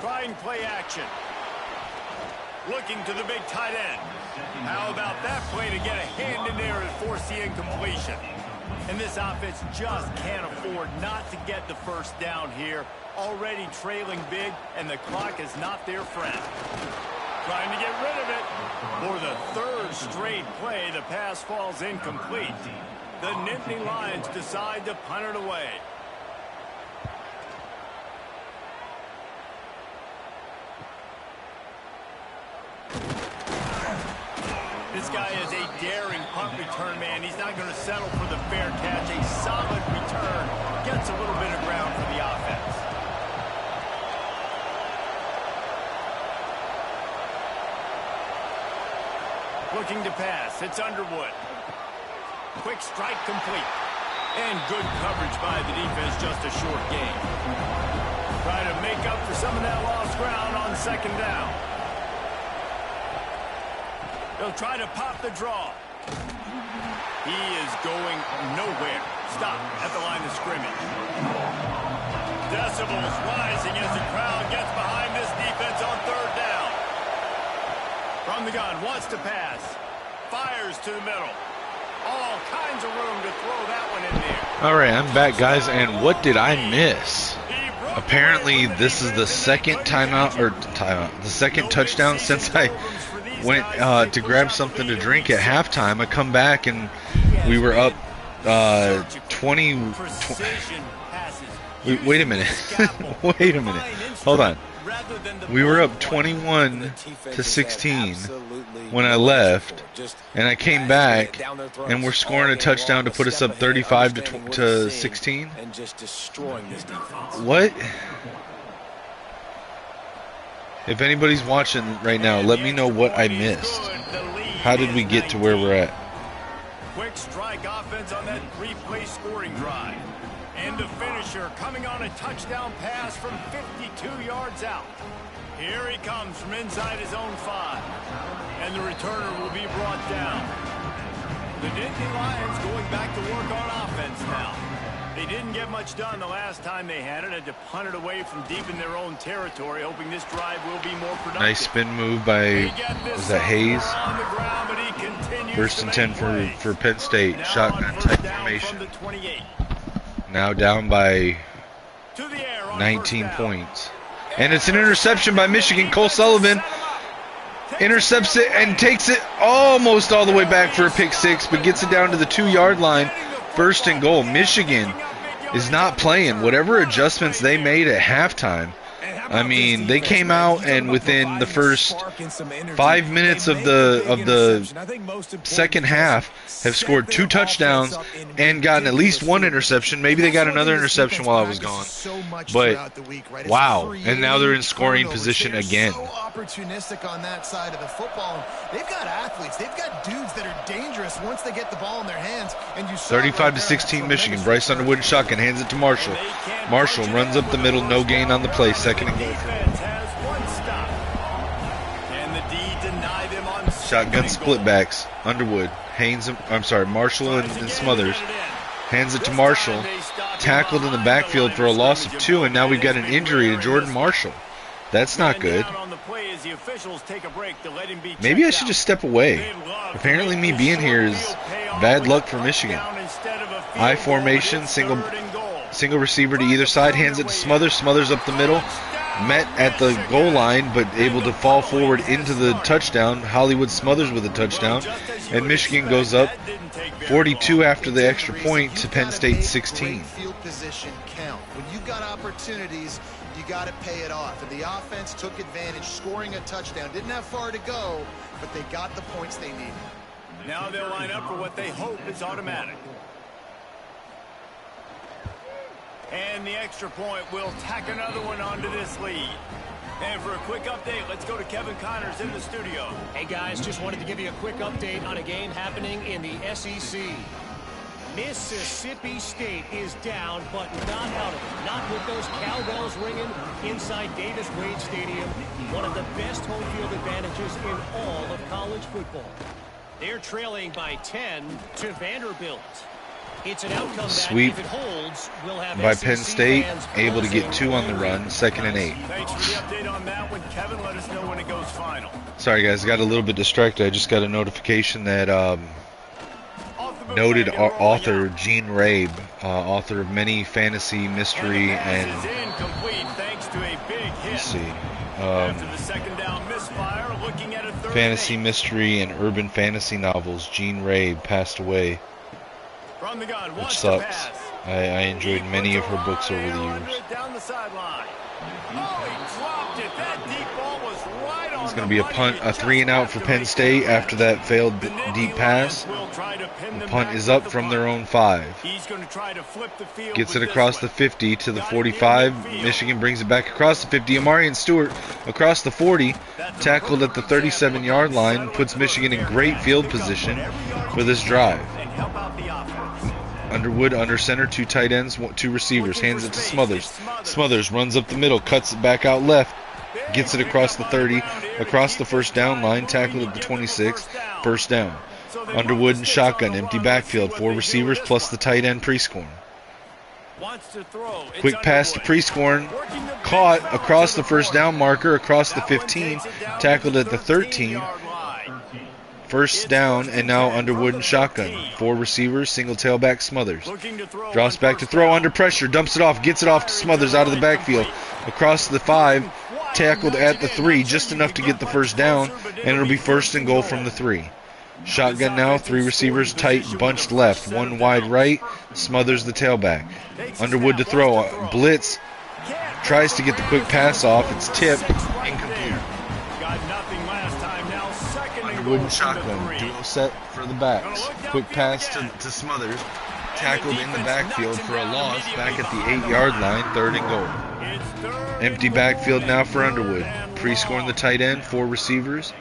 Trying play action. Looking to the big tight end. How about that play to get a hand in there and force the incompletion? And this offense just can't afford not to get the first down here. Already trailing big, and the clock is not their friend. Trying to get rid of it. For the 3rd straight play, the pass falls incomplete. The Nittany Lions decide to punt it away. This guy is a daring punt return man. He's not going to settle for the fair catch. A solid return. Gets a little bit of ground for the offense. Looking to pass. It's Underwood. Quick strike complete. And good coverage by the defense. Just a short gain. Try to make up for some of that lost ground on 2nd down. They'll try to pop the draw. He is going nowhere. Stop at the line of scrimmage. Decibels rising as the crowd gets behind this defense on 3rd down. From the gun, wants to pass. Fires to the middle. All kinds of room to throw that one in there. All right, I'm back, guys, and what did I miss? Apparently, this is the second the second touchdown since I went to grab something to drink at halftime. I come back and we were up 20. Wait a minute. Wait a minute. Hold on. We were up 21-16 when I left, and I came back, and we're scoring a touchdown to put us up 35-16. What? If anybody's watching right now, let me know what I missed. How did we get to where we're at? Quick strike offense on that 3-play scoring drive. And the finisher coming on a touchdown pass from 52 yards out. Here he comes from inside his own 5. And the returner will be brought down. The Nittany Lions going back to work on offense now. They didn't get much done the last time they had it. Had to punt it away from deep in their own territory, hoping this drive will be more productive. Nice spin move by, was that Hayes? 1st and 10 for Penn State. Shotgun type formation. Now down by 19 points. And it's an interception by Michigan. Cole Sullivan intercepts it and takes it almost all the way back for a pick 6, but gets it down to the 2-yard line. 1st and goal. Michigan is not playing. Whatever adjustments they made at halftime, I mean, they came out and within the first 5 minutes of the second half have scored 2 touchdowns and gotten at least 1 interception. Maybe they got another interception while I was gone. But wow, and now they're in scoring position again. So opportunistic on that side of the football. They've got athletes. They've got dudes that are dangerous once they get the ball in their hands. And you 35-16 Michigan. Bryce Underwood shotgun hands it to Marshall. Marshall runs up the middle, no gain on the play. 2nd and goal. Shotgun split backs. Underwood, Marshall and Smothers. Hands it to Marshall. Tackled in the backfield for a loss of 2, and now we've got an injury to Jordan Marshall. That's not good. Maybe I should just step away. Apparently me being here is bad luck for Michigan. I formation, single receiver to either side, hands it to Smothers. Smothers up the middle. Met at the goal line, but able to fall forward into the touchdown. Hollywood Smothers with a touchdown. And Michigan goes up 42 after the extra point to Penn State 16. Field position count. When you've got opportunities, you got to pay it off. And the offense took advantage, scoring a touchdown. Didn't have far to go, but they got the points they needed. Now they'll line up for what they hope is automatic. And the extra point will tack another one onto this lead. And for a quick update, let's go to Kevin Connors in the studio. Hey guys, just wanted to give you a quick update on a game happening in the SEC. Mississippi State is down, but not out of it. Not with those cowbells ringing inside Davis-Wade Stadium. One of the best home field advantages in all of college football. They're trailing by 10 to Vanderbilt. It's an outcome Sweep that, if it holds, will have by SEC Penn State, fans able to get 2 on the run, 2nd and 8. Thanks for the update on that one, Kevin. Let us know when it goes final. Sorry guys, got a little bit distracted. I just got a notification that noted author Gene Rabe, author of many fantasy, mystery, and let's see, fantasy, mystery, and urban fantasy novels. Gene Rabe passed away, which sucks. I enjoyed many of her books over the years. It's going to be a punt, a 3 and out for Penn State after that failed deep pass. The punt is up from their own 5. Gets it across the 50 to the 45. Michigan brings it back across the 50. Amarian Stewart across the 40. Tackled at the 37-yard line. Puts Michigan in great field position for this drive. Underwood under center, 2 tight ends, 2 receivers. Hands it to Smothers. Smothers runs up the middle, cuts it back out left. Gets it across the 30, across the first down line, tackled at the 26, first down. Underwood and shotgun, empty backfield, 4 receivers plus the tight end Prescorn. Quick pass to Prescorn, caught across the first down marker, across the 15, tackled at the 13, first down, and now Underwood and shotgun. 4 receivers, single tailback Smothers. Drops back to throw under pressure, dumps it off, gets it off to Smothers out of the backfield, across the 5, tackled at the 3, just enough to get the first down, and it'll be 1st and goal from the 3. Shotgun now, 3 receivers tight, bunched left, 1 wide right, Smothers the tailback. Underwood to throw, blitz, tries to get the quick pass off, it's tipped, incomplete. Underwood and shotgun, duo set for the backs. Quick pass to Smothers, tackled in the backfield for a loss, back at the 8-yard line, 3rd and goal. Empty backfield now for Underwood. Prescorn the tight end, 4 receivers.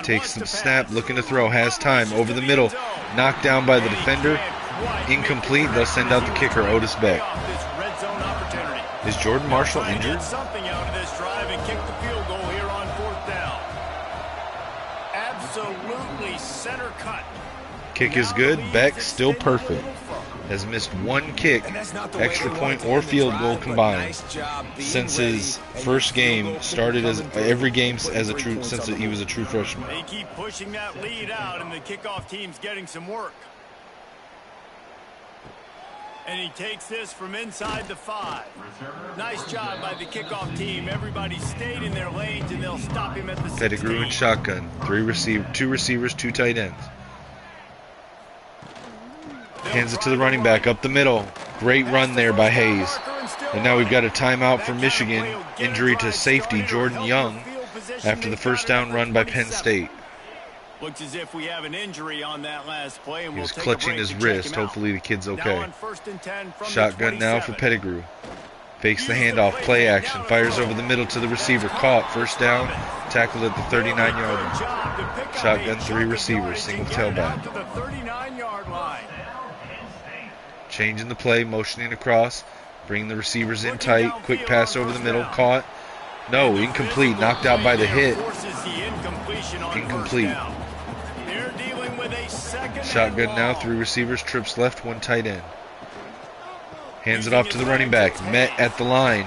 Takes the snap, looking to throw, has time, over the middle, knocked down by the defender, incomplete. They'll send out the kicker, Otis Beck. Is Jordan Marshall injured? Kick is good, Beck still perfect. Has missed 1 kick, extra point or field goal combined since his first game. Started as every game as a true since he was a true freshman. They keep pushing that lead out, and the kickoff team's getting some work. And he takes this from inside the 5. Nice job by the kickoff team. Everybody stayed in their lanes, and they'll stop him at the 16. Pettigrew and shotgun, 2 receivers, 2 tight ends. Hands it to the running back, up the middle. Great run there by Hayes. And now we've got a timeout for Michigan. Injury to safety Jordan Young after the first down run by Penn State. Looks as if we have an injury on that last play, and he was clutching his wrist. Hopefully the kid's okay. Shotgun now for Pettigrew. Fakes the handoff, play action, fires over the middle to the receiver. Caught, first down, tackled at the 39-yard line. Shotgun, 3 receivers, single tailback. Changing the play, motioning across, bringing the receivers in tight, quick pass over the middle, caught. No, incomplete, knocked out by the hit. Incomplete. Shotgun now, 3 receivers, trips left, 1 tight end. Hands it off to the running back, met at the line.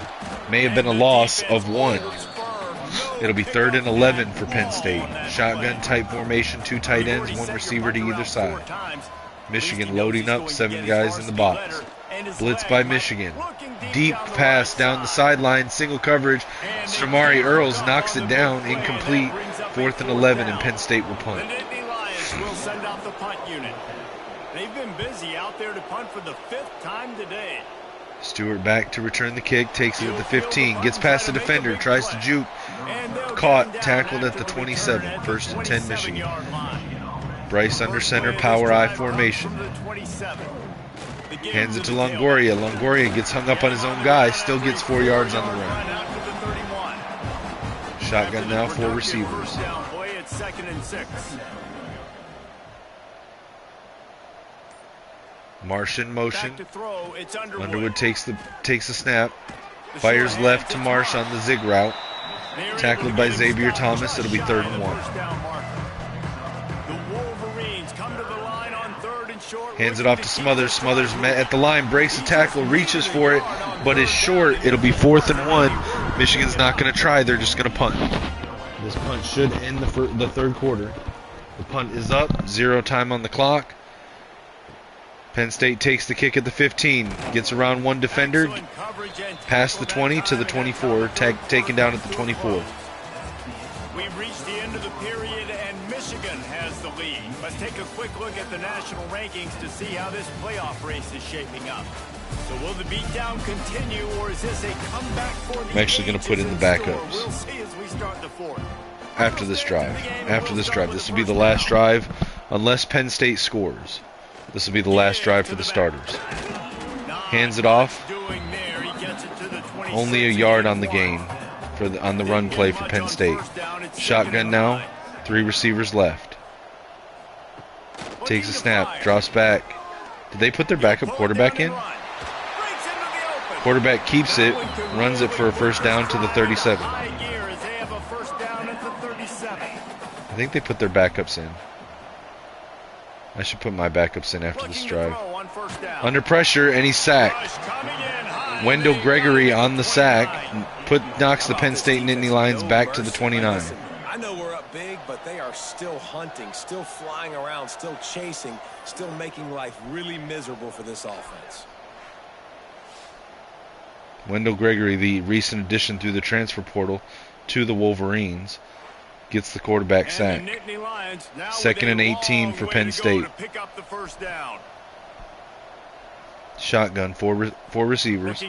May have been a loss of 1. It'll be 3rd and 11 for Penn State. Shotgun type formation, 2 tight ends, 1 receiver to either side. Michigan loading up, 7 guys in the box. Blitz by Michigan. Deep pass down the sideline, single coverage. Shamari Earls knocks it down, incomplete. 4th and 11, and Penn State will punt. Will send out the punt unit. They've been busy out there to punt for the 5th time today. Stewart back to return the kick, takes it at the 15, gets past the defender, tries to juke, caught, tackled at the 27, 1st and 10 Michigan. Bryce under center, power I formation. Hands it to Longoria. Longoria gets hung up on his own guy, still gets 4 yards on the run. Shotgun now, 4 receivers. Marsh in motion. Underwood takes the snap. Fires left to Marsh on the zig route. Tackled by Xavier Thomas. It'll be 3rd and 1. The Wolverines come to the line on 3rd and short. Hands it off to Smothers. Smothers met at the line, breaks the tackle, reaches for it, but is short. It'll be 4th and 1. Michigan's not going to try. They're just going to punt. This punt should end the 3rd quarter. The punt is up. 0 time on the clock. Penn State takes the kick at the 15, gets around 1 defender, past the 20 to the 24, taken down at the 24. We've reached the end of the period, and Michigan has the lead. Let's take a quick look at the national rankings to see how this playoff race is shaping up. So will the beatdown continue, or is this a comeback for the I'm actually going to put in the backups. We'll see as we start the 4th. After this drive. This will be the last drive, unless Penn State scores. This will be the last drive for the starters. Hands it off. Only a yard on the gain on the run play for Penn State. Shotgun now. 3 receivers left. Takes a snap. Drops back. Did they put their backup quarterback in? Quarterback keeps it. Runs it for a 1st down to the 37. I think they put their backups in. I should put my backups in after this drive. Under pressure, and he's sacked. Wendell Gregory on the sack knocks the Penn State Nittany Lions back to the 29. I know we're up big, but they are still hunting, still flying around, still chasing, still making life really miserable for this offense. Wendell Gregory, the recent addition through the transfer portal to the Wolverines, gets the quarterback sack. 2nd and 18 for Penn State. Shotgun, four receivers.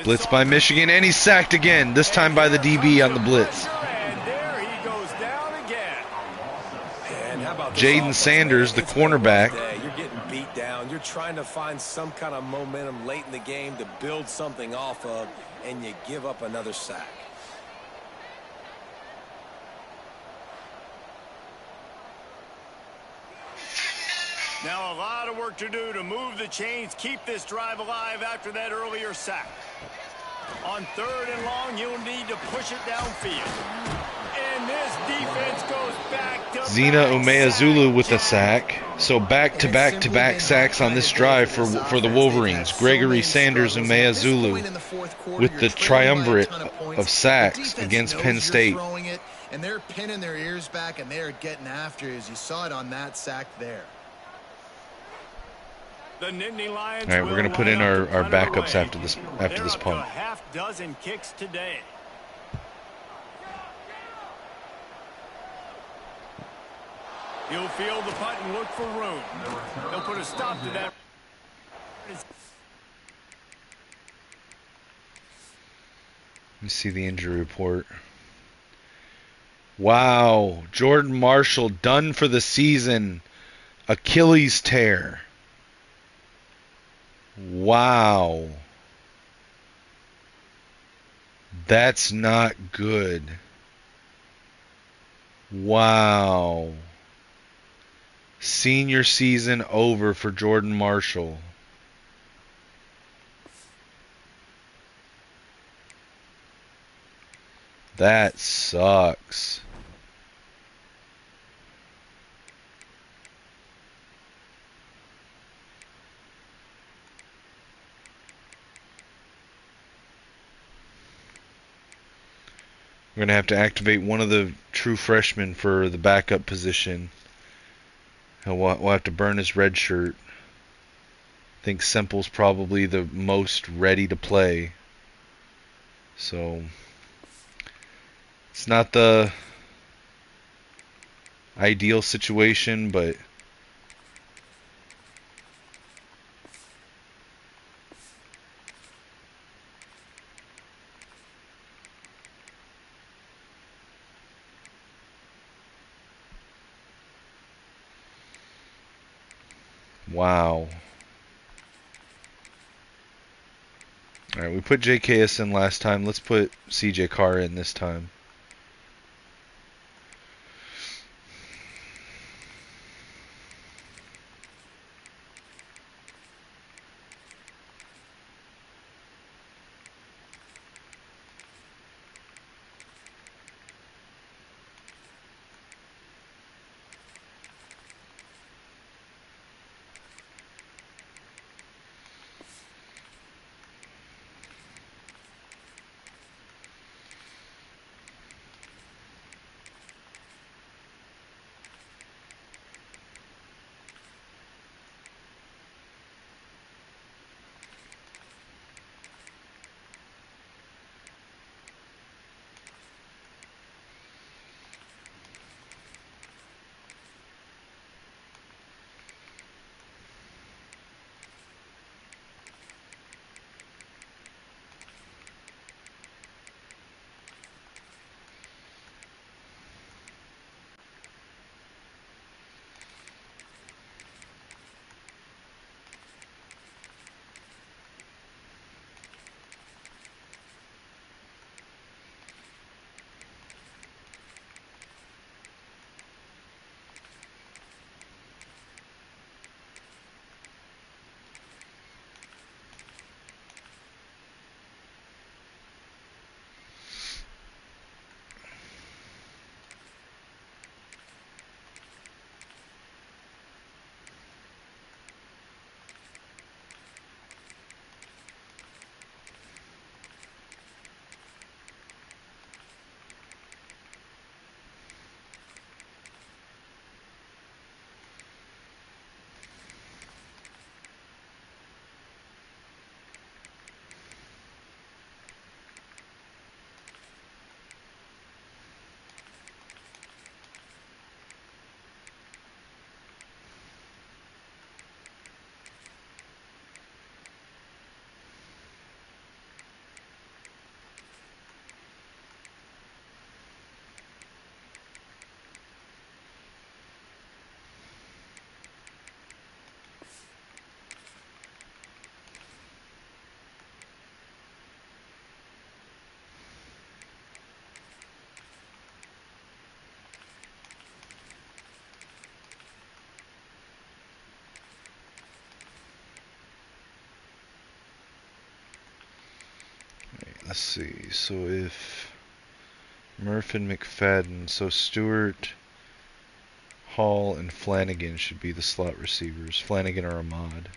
Blitz by Michigan, and he's sacked again, this time by the DB on the blitz. Jaden Sanders, the cornerback. You're getting beat down. You're trying to find some kind of momentum late in the game to build something off of, and you give up another sack. Now a lot of work to do to move the chains, keep this drive alive after that earlier sack. On 3rd and long, you'll need to push it downfield. And this defense goes back to Zena Umeazulu with a sack. So back-to-back-to-back sacks on this drive for the Wolverines. Gregory, Sanders, Umeazulu with the triumvirate of sacks against Penn State. And they're pinning their ears back, and they're getting after it, as you saw it on that sack there. The Nittany Lions. All right, we're going to put in our backups after this punt. A half dozen kicks today. He'll field the punt and look for room. He'll put a stop to that. Let me see the injury report. Wow, Jordan Marshall done for the season. Achilles tear. Wow. That's not good. Wow. Senior season over for Jordan Marshall. That sucks. We're going to have to activate one of the true freshmen for the backup position. We'll have to burn his red shirt. I think Semple's probably the most ready to play. So it's not the ideal situation, but Wow. Alright, we put JKS in last time. Let's put CJ Carr in this time. Let's see. So if Murph and McFadden, so Stewart, Hall, and Flanagan should be the slot receivers. Flanagan or Ahmad.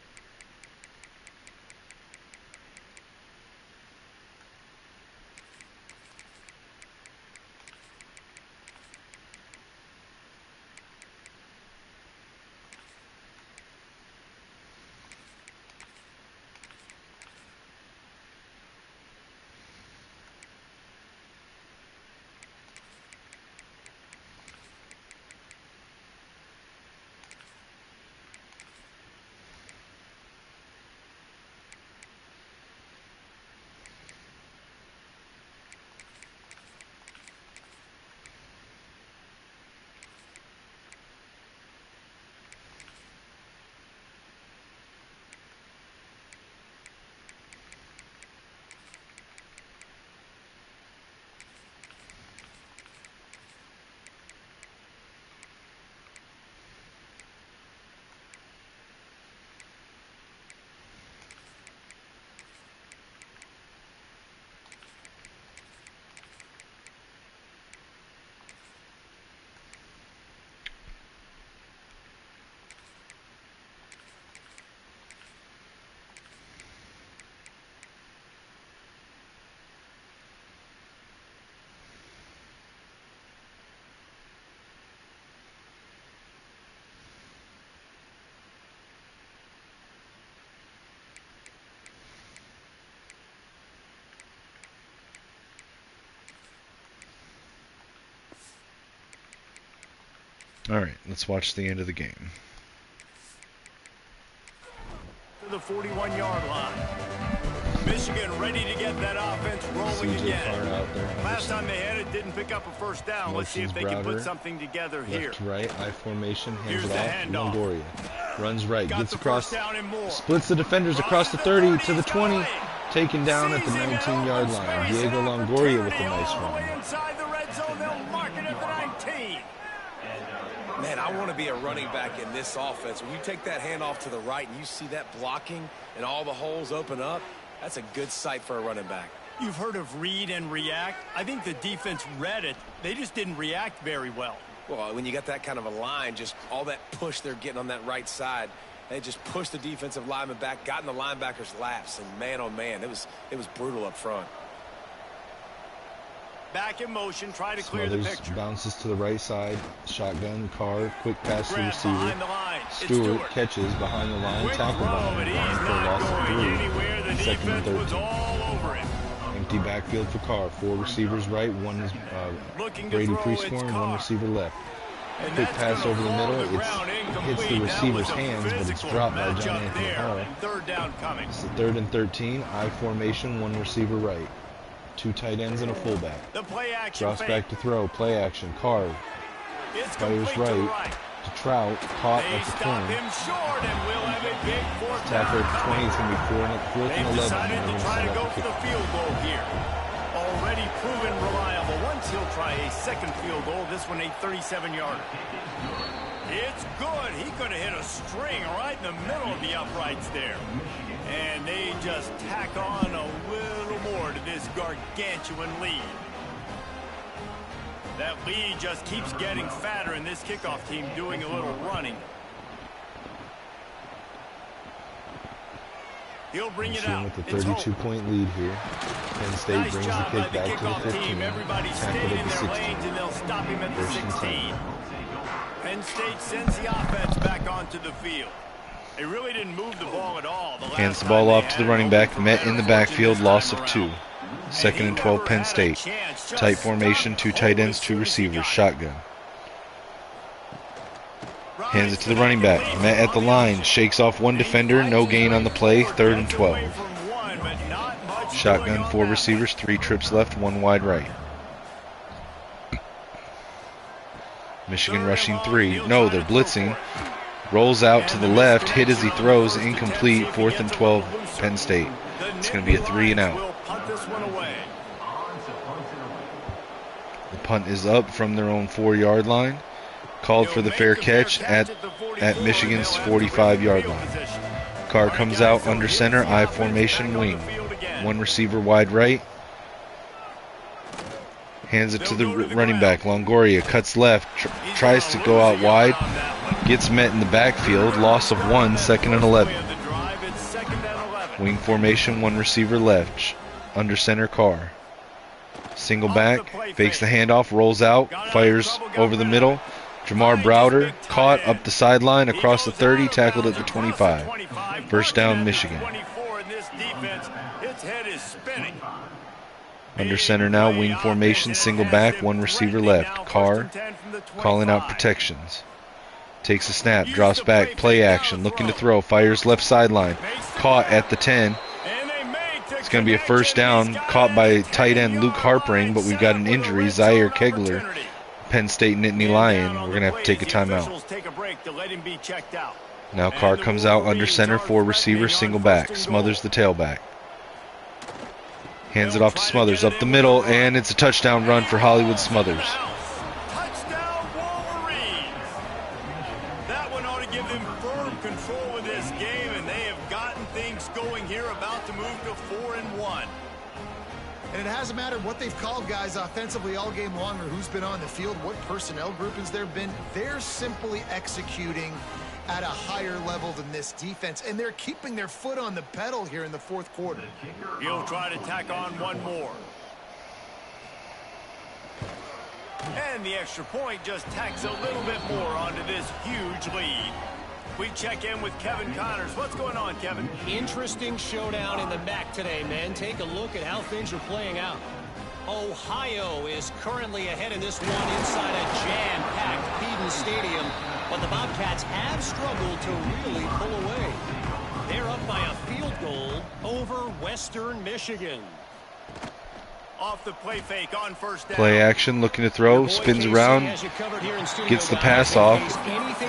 Alright, let's watch the end of the game. To the 41-yard line. Michigan ready to get that offense rolling again. Out there. Last time they had it, didn't pick up a first down. Let's see if they can put something together here. Left to right, I formation, hands Here's it the off, handoff. Longoria. Runs right, gets across, splits the defenders across the 30 to the 20, taken down at the 19-yard line. Diego Longoria with a nice run. Inside the red zone, they'll mark it at the 19. Man, I want to be a running back in this offense. When you take that handoff to the right and you see that blocking and all the holes open up, that's a good sight for a running back. You've heard of read and react. I think the defense read it. They just didn't react very well. Well, when you got that kind of a line, just all that push they're getting on that right side, they just pushed the defensive lineman back, got in the linebacker's laps, and man, oh man, it was brutal up front. Back in motion, try to clear the picture. Bounces to the right side, shotgun, Carr, quick pass to the receiver. Behind the line. Stewart catches behind the line, tackle behind the line for a loss of 3. Second and 13. Empty backfield for Carr. 4 receivers right, 1 is Brady Prescorn, and 1 receiver left. Quick pass over the middle. It hits the receiver's hands, but it's dropped by John Anthony Hall. It's the 3rd and 13. I formation, 1 receiver right. 2 tight ends and a fullback. Drops back to throw. Play action. Carr fires right to Trout. Caught at the 20. Tackle at the 20. It's going to be 4th and 11. Decided to try to go for the field goal here. Already proven reliable. Once he'll try a second field goal. This one a 37-yarder. It's good. He could have hit a string right in the middle of the uprights there. And they just tack on a little more to this gargantuan lead. That lead just keeps getting fatter, and this kickoff team doing a little running. He'll bring it out. With the 32-point lead here. Penn State brings the kick back to the 15. Everybody's staying in their lanes, and they'll stop him at the 16. Penn State sends the offense back onto the field. They really didn't move the ball at all. Hands the ball off to the running back. Met in the backfield. Loss of 2. 2nd and 12 Penn State. Tight formation. 2 tight ends, 2 receivers. Shotgun. Hands it to the running back. Met at the line. Shakes off 1 defender. No gain on the play. 3rd and 12. Shotgun. 4 receivers. 3 trips left. 1 wide right. Michigan rushing 3. No, they're blitzing. Rolls out to the left, hit as he throws, incomplete. 4th and 12, Penn State. It's going to be a 3 and out. The punt is up from their own 4-yard line. Called for the fair catch at Michigan's 45-yard line. Carr comes out under center, I formation wing. 1 receiver wide right. Hands it to the running back. Longoria cuts left, tries to go out wide. Gets met in the backfield. Loss of 1, 2nd and 11. Wing formation, 1 receiver left. Under center, Carr. Single back, fakes the handoff, rolls out, fires over the middle. Jamar Browder caught up the sideline across the 30, tackled at the 25. First down, Michigan. Under center now, wing formation, single back, 1 receiver left. Carr calling out protections. Takes a snap, drops back, play action, looking to throw, fires left sideline. Caught at the 10. It's going to be a first down, caught by tight end Luke Harpering, but we've got an injury, Zaire Kegler, Penn State Nittany Lion. We're going to have to take a timeout. Now Carr comes out under center, 4 receivers, single back, smothers the tailback. Hands it off to Smothers, up the middle, and it's a touchdown run for Hollywood Smothers. Touchdown, Wolverines! That one ought to give them firm control of this game, and they have gotten things going here, about to move to 4-1. And it hasn't mattered what they've called guys offensively all game long or who's been on the field, what personnel groupings there have been. They're simply executing at a higher level than this defense, and they're keeping their foot on the pedal here in the 4th quarter. He'll try to tack on 1 more. And the extra point just tacks a little bit more onto this huge lead. We check in with Kevin Connors. What's going on, Kevin? Interesting showdown in the MAC today, man. Take a look at how things are playing out. Ohio is currently ahead in this one inside a jam-packed Eden Stadium, but the Bobcats have struggled to really pull away. They're up by a field goal over Western Michigan. Off the play fake on first down. Play action, looking to throw, spins around, gets the pass off.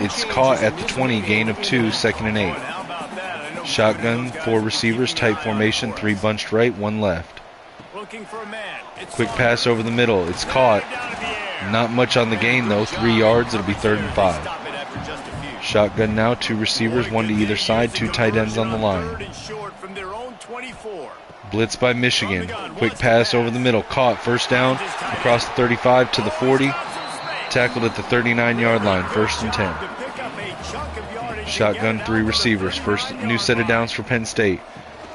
It's caught at the 20, gain of 2, 2nd and 8. Shotgun, 4 receivers, tight formation, 3 bunched right, 1 left. Looking for a man. Quick pass over the middle. It's caught. Not much on the gain though. 3 yards. It'll be 3rd and 5. Shotgun now. 2 receivers, 1 to either side. 2 tight ends on the line. Blitz by Michigan. Quick pass over the middle. Caught. 1st down. Across the 35 to the 40. Tackled at the 39-yard line. 1st and 10. Shotgun. 3 receivers. First new set of downs for Penn State.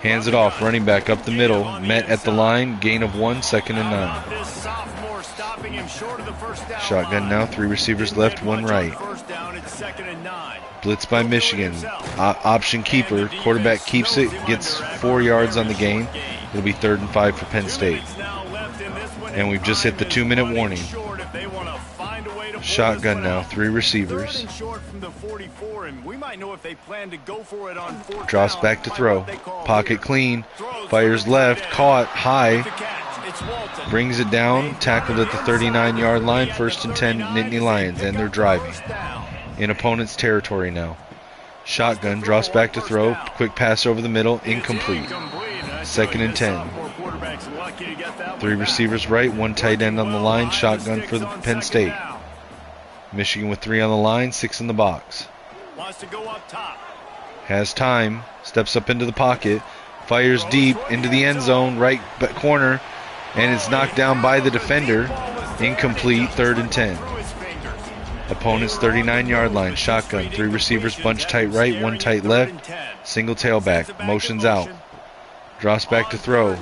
Hands it off, running back up the middle, met at the line, gain of 1, 2nd and 9. Shotgun now, 3 receivers left, 1 right. Blitz by Michigan, option keeper, quarterback keeps it, gets 4 yards on the gain. It'll be 3rd and 5 for Penn State. And we've just hit the 2-minute warning. Shotgun now, 3 receivers. Drops back to throw. Pocket clean. Fires left. Caught high. Brings it down. Tackled at the 39-yard line. 1st and 10, Nittany Lions. And they're driving in opponent's territory now. Shotgun. Drops back to throw. Quick pass over the middle. Incomplete. 2nd and 10. 3 receivers right. 1 tight end on the line. Shotgun for the Penn State. Michigan with 3 on the line, 6 in the box. Wants to go up top. Has time, steps up into the pocket, fires deep into the end zone, right corner, and it's knocked down by the defender. Incomplete, 3rd and 10. Opponent's 39-yard line, shotgun, 3 receivers, bunch tight right, 1 tight left, single tailback, motions out. Drops back to throw.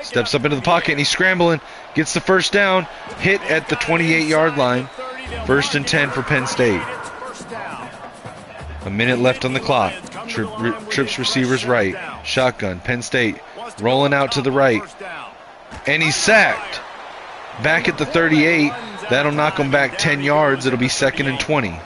Steps up into the pocket, and he's scrambling, gets the 1st down, hit at the 28-yard line. 1st and 10 for Penn State. A minute left on the clock. Trips receivers right. Shotgun. Penn State rolling out to the right. And he's sacked. Back at the 38. That'll knock him back 10 yards. It'll be 2nd and 20.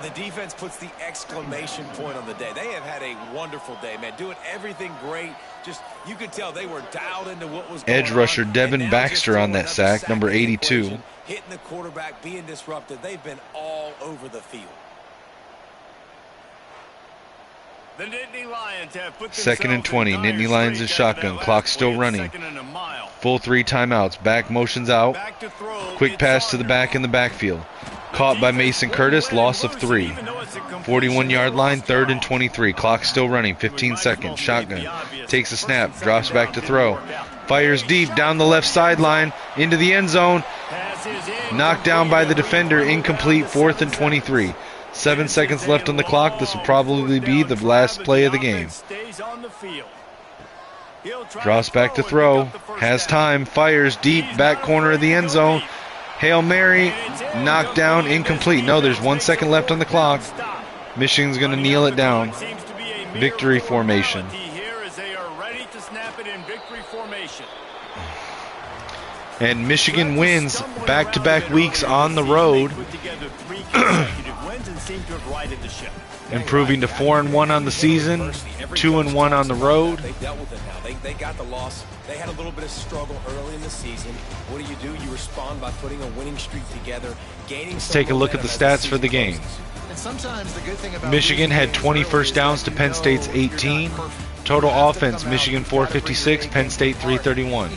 The defense puts the exclamation point on the day. They have had a wonderful day, man. Doing everything great. Just, you could tell they were dialed into what was going on. Edge rusher Devin Baxter on that sack, number 82. Hitting the quarterback, being disrupted. They've been all over the field. The Nittany Lions have put 2nd and 20. Nittany Lions in shotgun. Clock still running. Full 3 timeouts. Back motions out. Quick pass to the back in the backfield. Caught by Mason Curtis, loss of 3. 41-yard line, 3rd and 23. Clock still running, 15 seconds. Shotgun. Takes a snap, drops back to throw. Fires deep down the left sideline into the end zone. Knocked down by the defender, incomplete, 4th and 23. 7 seconds left on the clock. This will probably be the last play of the game. Drops back to throw. Has time, fires deep, back corner of the end zone. Hail Mary, knocked down, incomplete. No, there's 1 second left on the clock. Michigan's going to kneel it down. Victory formation. And Michigan wins back-to-back weeks on the road. Improving to 4-1 on the season, 2-1 on the road. They dealt with it now. They got the loss. They had a little bit of struggle early in the season. What do? You respond by putting a winning streak together, gaining. Let's take a look at the stats for the game. Michigan had 20 first downs to Penn State's 18. Total offense, Michigan 456, Penn State 331.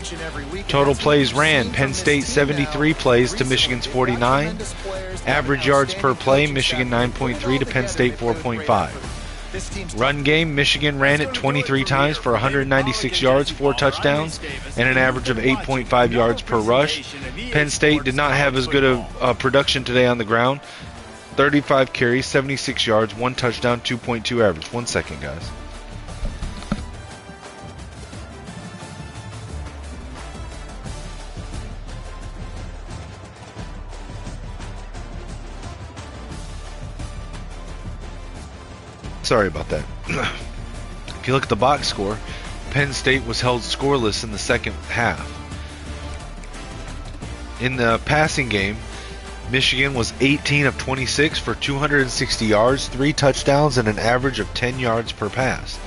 Total plays ran, Penn State 73 plays to Michigan's 49. Average yards per play, Michigan 9.3 to Penn State 4.5. Run game, Michigan ran it 23 times for 196 yards, 4 touchdowns, and an average of 8.5 yards per rush. Penn State did not have as good a production today on the ground. 35 carries, 76 yards, 1 touchdown, 2.2 average. 1 second, guys. Sorry about that. If you look at the box score, Penn State was held scoreless in the second half. In the passing game, Michigan was 18 of 26 for 260 yards, 3 touchdowns, and an average of 10 yards per pass.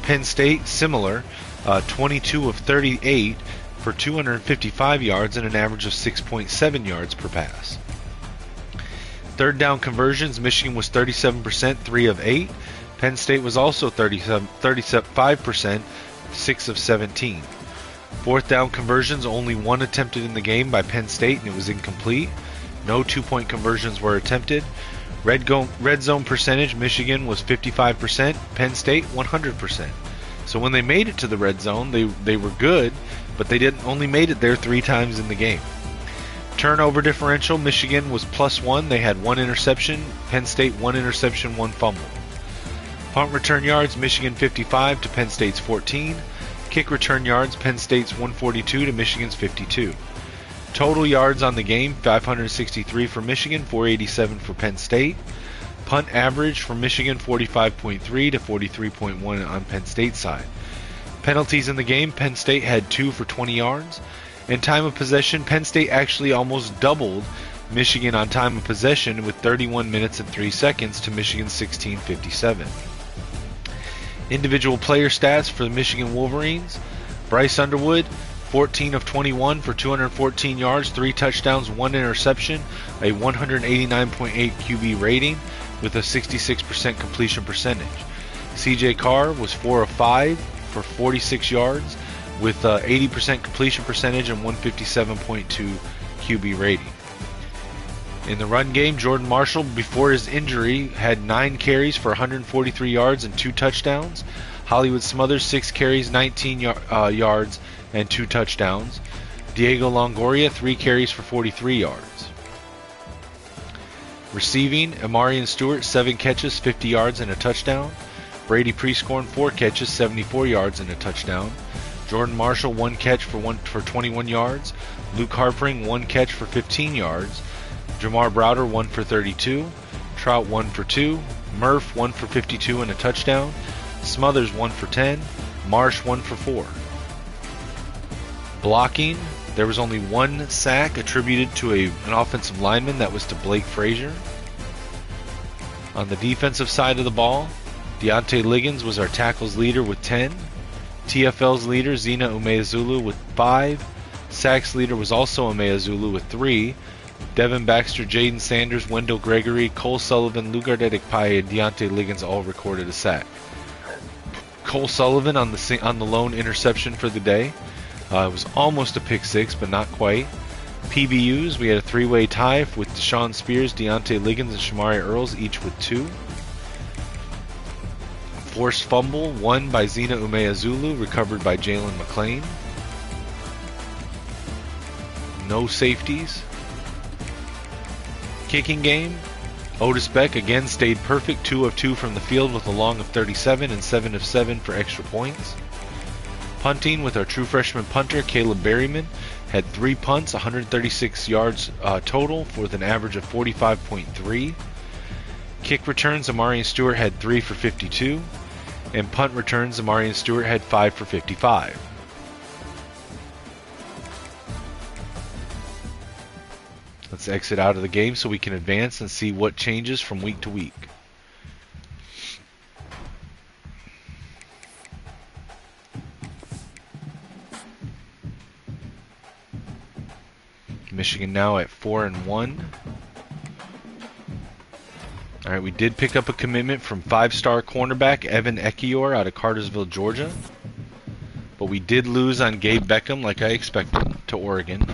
Penn State, similar, 22 of 38 for 255 yards and an average of 6.7 yards per pass. Third down conversions, Michigan was 37%, 3 of 8. Penn State was also 35%, 6 of 17. Fourth down conversions, only one attempted in the game by Penn State, and it was incomplete. No two-point conversions were attempted. Red zone percentage, Michigan was 55%, Penn State 100%. So when they made it to the red zone, they were good, but they only made it there 3 times in the game. Turnover differential, Michigan was +1. They had 1 interception. Penn State 1 interception, 1 fumble. Punt return yards, Michigan 55 to Penn State's 14. Kick return yards, Penn State's 142 to Michigan's 52. Total yards on the game, 563 for Michigan, 487 for Penn State. Punt average for Michigan, 45.3 to 43.1 on Penn State's side. Penalties in the game, Penn State had 2 for 20 yards. In time of possession, Penn State actually almost doubled Michigan on time of possession with 31 minutes and 3 seconds to Michigan's 16:57. Individual player stats for the Michigan Wolverines. Bryce Underwood, 14 of 21 for 214 yards, 3 touchdowns, 1 interception, a 189.8 QB rating with a 66% completion percentage. CJ Carr was 4 of 5 for 46 yards with 80% completion percentage and 157.2 QB rating. In the run game, Jordan Marshall, before his injury, had 9 carries for 143 yards and 2 touchdowns. Hollywood Smothers, 6 carries, 19 yards and 2 touchdowns. Diego Longoria, 3 carries for 43 yards. Receiving, Amarian Stewart, 7 catches, 50 yards and a touchdown. Brady Prescorn, 4 catches, 74 yards and a touchdown. Jordan Marshall, 1 catch for 21 yards. Luke Harpring, 1 catch for 15 yards. Jamar Browder, 1 for 32. Trout, 1 for 2. Murph, 1 for 52 and a touchdown. Smothers, 1 for 10. Marsh, 1 for 4. Blocking, there was only 1 sack attributed to an offensive lineman. That was to Blake Frazier. On the defensive side of the ball, Deontay Liggins was our tackles leader with 10. TFL's leader, Zena Umeazulu, with 5. Sacks leader was also Umeazulu with 3. Devin Baxter, Jaden Sanders, Wendell Gregory, Cole Sullivan, Lugard Edekpaye, and Deontay Liggins all recorded a sack. Cole Sullivan on the lone interception for the day. It was almost a pick 6, but not quite. PBUs, we had a 3-way tie with Deshaun Spears, Deontay Liggins, and Shamari Earls, each with 2. Forced fumble, 1 by Zena Umeazulu, recovered by Jalen McClain. No safeties. Kicking game, Otis Beck again stayed perfect, 2 of 2 from the field with a long of 37 and 7 of 7 for extra points. Punting with our true freshman punter, Caleb Berryman, had 3 punts, 136 yards total with an average of 45.3. Kick returns, Amarian Stewart had 3 for 52. And punt returns, Amarian Stewart had 5 for 55. Let's exit out of the game so we can advance and see what changes from week to week. Michigan now at 4-1. All right, we did pick up a commitment from 5-star cornerback Evan Ekiyor out of Cartersville, Georgia. But we did lose on Gabe Beckham, like I expected, to Oregon.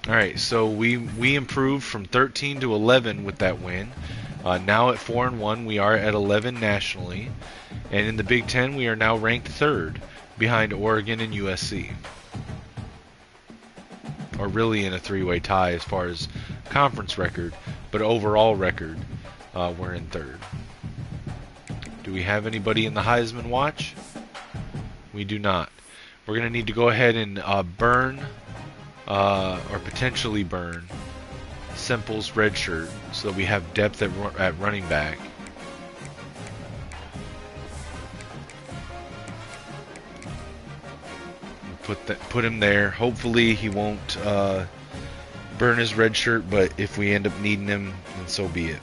All right, so we improved from 13 to 11 with that win. Now at 4-1, we are at 11 nationally. And in the Big Ten, we are now ranked 3rd behind Oregon and USC. Or really in a 3-way tie as far as conference record, but overall record, we're in 3rd. Do we have anybody in the Heisman watch? We do not. We're going to need to go ahead and burn, or potentially burn, Semple's red shirt so that we have depth at running back. Put him there. Hopefully he won't burn his red shirt, but if we end up needing him, then so be it.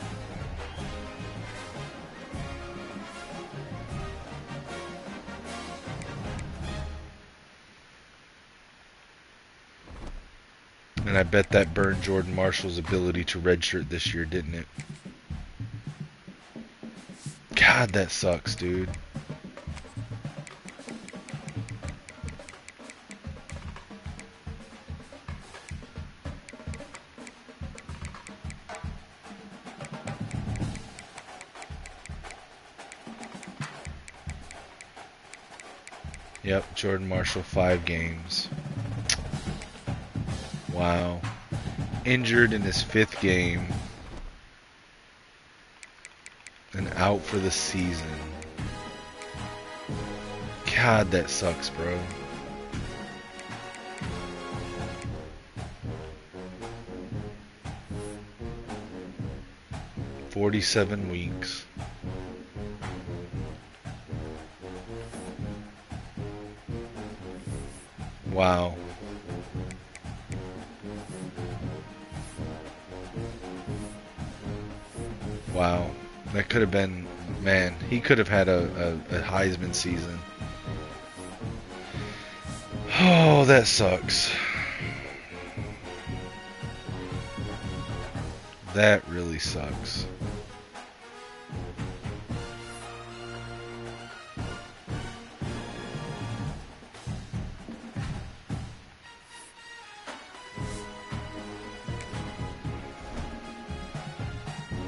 I bet that burned Jordan Marshall's ability to redshirt this year, didn't it? God, that sucks, dude. Yep, Jordan Marshall, 5 games. Wow. Injured in his 5th game. And out for the season. God, that sucks, bro. "47 weeks. Wow. Wow. That could have been, man, he could have had a Heisman season. Oh, that sucks. That really sucks.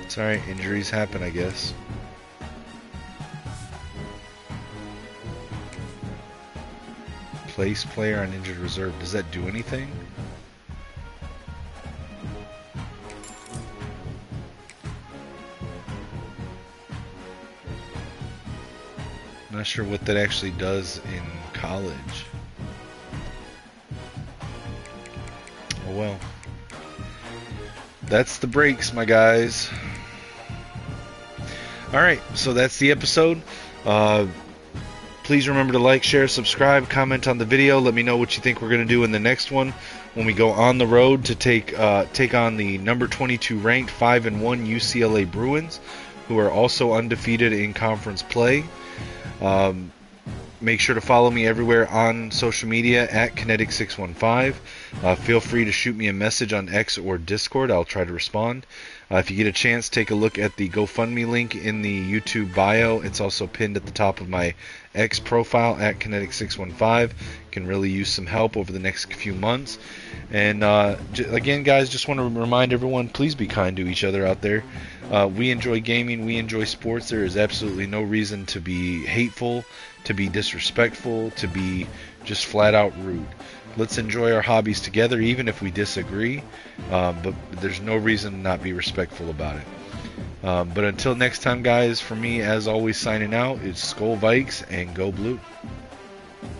It's alright, injuries happen, I guess. Place player on injured reserve. Does that do anything? Not sure what that actually does in college. Oh well. That's the breaks, my guys. Alright, so that's the episode. Please remember to like, share, subscribe, comment on the video. Let me know what you think we're going to do in the next one when we go on the road to take on the number 22 ranked 5-1 UCLA Bruins, who are also undefeated in conference play. Make sure to follow me everywhere on social media at Kinetic615. Feel free to shoot me a message on X or Discord. I'll try to respond. If you get a chance, take a look at the GoFundMe link in the YouTube bio. It's also pinned at the top of my X profile at Kinetic615. Can really use some help over the next few months. And again, guys, just want to remind everyone, please be kind to each other out there. We enjoy gaming. We enjoy sports. There is absolutely no reason to be hateful, to be disrespectful, to be just flat out rude. Let's enjoy our hobbies together, even if we disagree. But there's no reason to not be respectful about it. But until next time, guys, for me, as always, signing out, it's Skull Vikes and Go Blue.